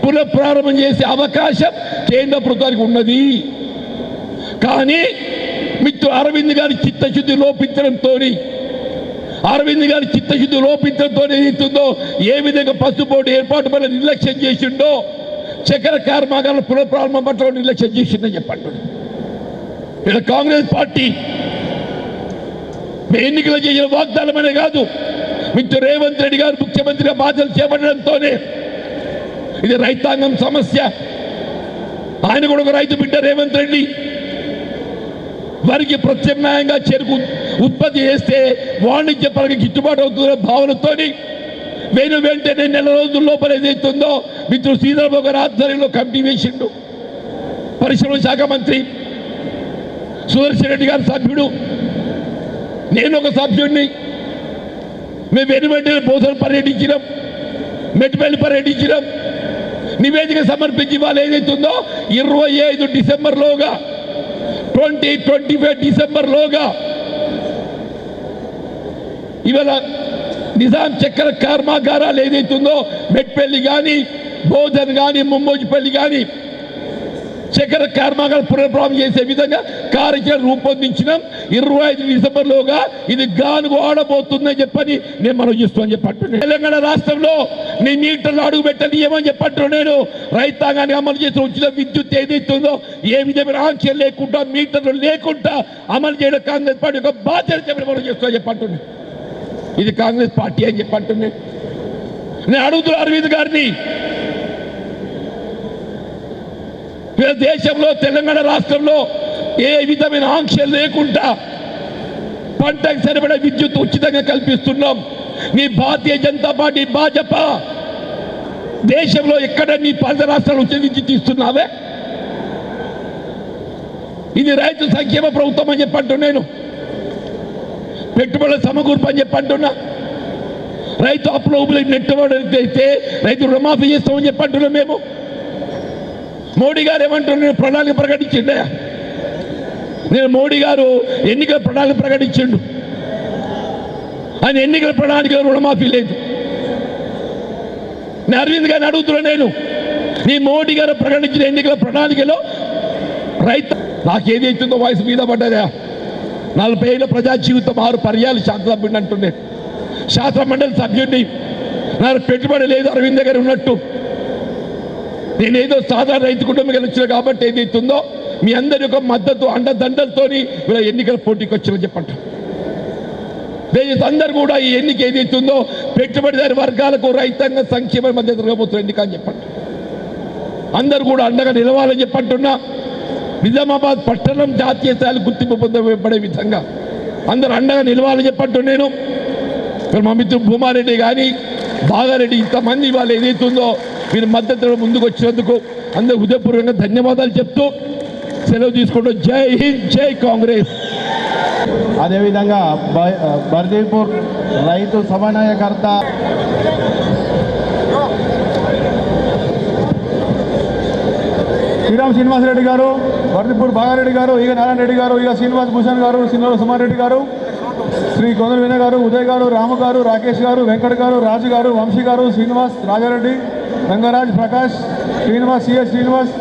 పునఃప్రారంభం చేసే అవకాశం కేంద్ర ప్రభుత్వానికి ఉన్నది. కానీ మిత్రుడు అరవింద్ గారి చిత్తశుద్ధి లోపించడంతో ఏదైతుందో ఏ విధంగా పసుపు బోర్డు ఏర్పాటు పైన నిర్లక్ష్యం చేసిండో చక్కెర కర్మాగారాల పునఃప్రారంభం పట్ల నిర్లక్ష్యం చేసిందని చెప్పండి. ఇలా కాంగ్రెస్ పార్టీ ఎన్నికలు చేసిన వాగ్దానమనే కాదు, మిత్రుడు రేవంత్ రెడ్డి గారు ముఖ్యమంత్రిగా బాధ్యతలు చేపట్టడంతోనే ఇది రైతాంగం సమస్య. ఆయన కూడా ఒక రైతు బిడ్డ రేవంత్ రెడ్డి. వారికి ప్రత్యామ్నాయంగా చెరుకు ఉత్పత్తి చేస్తే వాణిజ్య పరంగా గిట్టుబాటు అవుతున్న భావనతో వెంటనే నెల రోజుల లోపల ఏదైతుందో మిత్రుడు శ్రీధరబాబు గారి ఆధ్వర్యంలో కమిటీ వేసిండు. పరిశ్రమల శాఖ మంత్రి సుదర్శన్ రెడ్డి గారు సభ్యుడు, నేను ఒక సభ్యుడిని. మేము వెంటనే బోధన పర్యటించినాం, మెట్పల్లి పర్యటించినాం. నివేదిక సమర్పించి వాళ్ళు ఏదైతుందో 25 డిసెంబర్లోగా 2025 డిసెంబర్లోగా ఇవాళ నిజాం చక్కెర కర్మాగారాలు ఏదైతుందో మెట్పల్లి కానీ బోధన్ కానీ ముంబోజిపల్లి కానీ చక్కెర కర్మాగారం పునఃప్రారంభం చేసే విధంగా కార్యాచరణ రూపొందించినాం. 25 డిసెంబర్లోగా ఇది గానుగు ఆడబోతుందని చెప్పని నేను మనం చేస్తామని చెప్పంటున్నాను. తెలంగాణ రాష్ట్రంలో నీ మీటర్లు అడుగు పెట్టని ఏమని చెప్పంటున్నాను. నేను రైతాంగాన్ని అమలు చేసిన ఉచిత విద్యుత్ ఏదైతుందో ఏ విధమైన ఆంక్షలు లేకుండా మీటర్లు లేకుండా అమలు చేయడం కాంగ్రెస్ పార్టీ యొక్క బాధ్యత చెప్పి మనం చేస్తామని చెప్పంటున్నాను. ఇది కాంగ్రెస్ పార్టీ అని చెప్పంటున్నాను. నేను అడుగుతున్నా అరవింద్ గారిని, దేశంలో తెలంగాణ రాష్ట్రంలో ఏ విధమైన ఆంక్షలు లేకుండా పంటకు సరిపడే విద్యుత్ ఉచితంగా కల్పిస్తున్నాం. నీ భారతీయ జనతా పార్టీ భాజపా దేశంలో ఎక్కడ నీ 10 రాష్ట్రాలు ఉచిత విద్యుత్ ఇస్తున్నావే? ఇది రైతు సంక్షేమ ప్రభుత్వం అని చెప్పంటున్నా. నేను పెట్టుబడుల సమకూర్పు అని చెప్పంటున్నా. రైతు అప్పుల నెట్టుబడి అయితే రైతు రుణమాఫీ చేస్తామని చెప్పంటున్నాం. మేము మోడీ గారు ఏమంటున్నారు? ప్రణాళిక ప్రకటించిండే. నేను మోడీ గారు ఎన్నికల ప్రణాళిక ప్రకటించిండు. ఆయన ఎన్నికల ప్రణాళికలో రుణమాఫీ లేదు. నేను అరవింద్ గారిని అడుగుతున్నా, నేను నీ మోడీ గారు ప్రకటించిన ఎన్నికల ప్రణాళికలో రైతు నాకేదైతుందో వయసు మీద పడ్డదా? 40 ఏళ్ళ ప్రజా జీవితం 6 పర్యాలు శాసనసభ్యుడిని అంటుండే. శాసన మండలి సభ్యుడిని. నాకు పెట్టుబడి లేదు అరవింద్ గారు ఉన్నట్టు. నేనేదో సాధారణ రైతు కుటుంబం వచ్చిన కాబట్టి ఏదైతుందో మీ అందరి యొక్క మద్దతు అండదండలతో వీళ్ళ ఎన్నికల పోటీకి వచ్చిన చెప్పండి. దయచేసి అందరు కూడా ఈ ఎన్నిక ఏదైతుందో పెట్టుబడిదారి వర్గాలకు రైతాంగ సంక్షేమ మద్దతు జరగబోతున్న ఎన్నిక అని చెప్పండి. అందరూ కూడా అండగా నిలవాలని చెప్పంటున్నా. నిజామాబాద్ పట్టణం జాతీయ స్థాయిలో గుర్తింపు పొందబడే విధంగా అందరూ అండగా నిలవాలని చెప్పంటున్నా. నేను మా మిత్రుడు భూమారెడ్డి కానీ బాగారెడ్డి ఇంతమంది వాళ్ళు ఏదైతుందో మీరు మద్దతు ముందుకు వచ్చినందుకు అందరూ హృదయపూర్వకంగా ధన్యవాదాలు చెప్తూ సెలవు తీసుకుంటూ జై హింద్, జై కాంగ్రెస్. అదేవిధంగా బర్దీపూర్ రైతు సమన్వయకర్త శ్రీరామ్ శ్రీనివాసరెడ్డి గారు, బర్దీపూర్ బాగారెడ్డి గారు, ఈగ నారాయణ రెడ్డి గారు, ఈగ శ్రీనివాస్ భూషణ్ గారు, శ్రీనివాస సుమారెడ్డి గారు, శ్రీ కొందరు వినయ్ గారు, ఉదయ్ గారు, రాము గారు, రాకేష్ గారు, వెంకట్ గారు, రాజు గారు, వంశీ గారు, శ్రీనివాస్, రాజారెడ్డి, రంగరాజ్, ప్రకాష్, శ్రీనివాస్, సిఎస్ శ్రీనివాస్,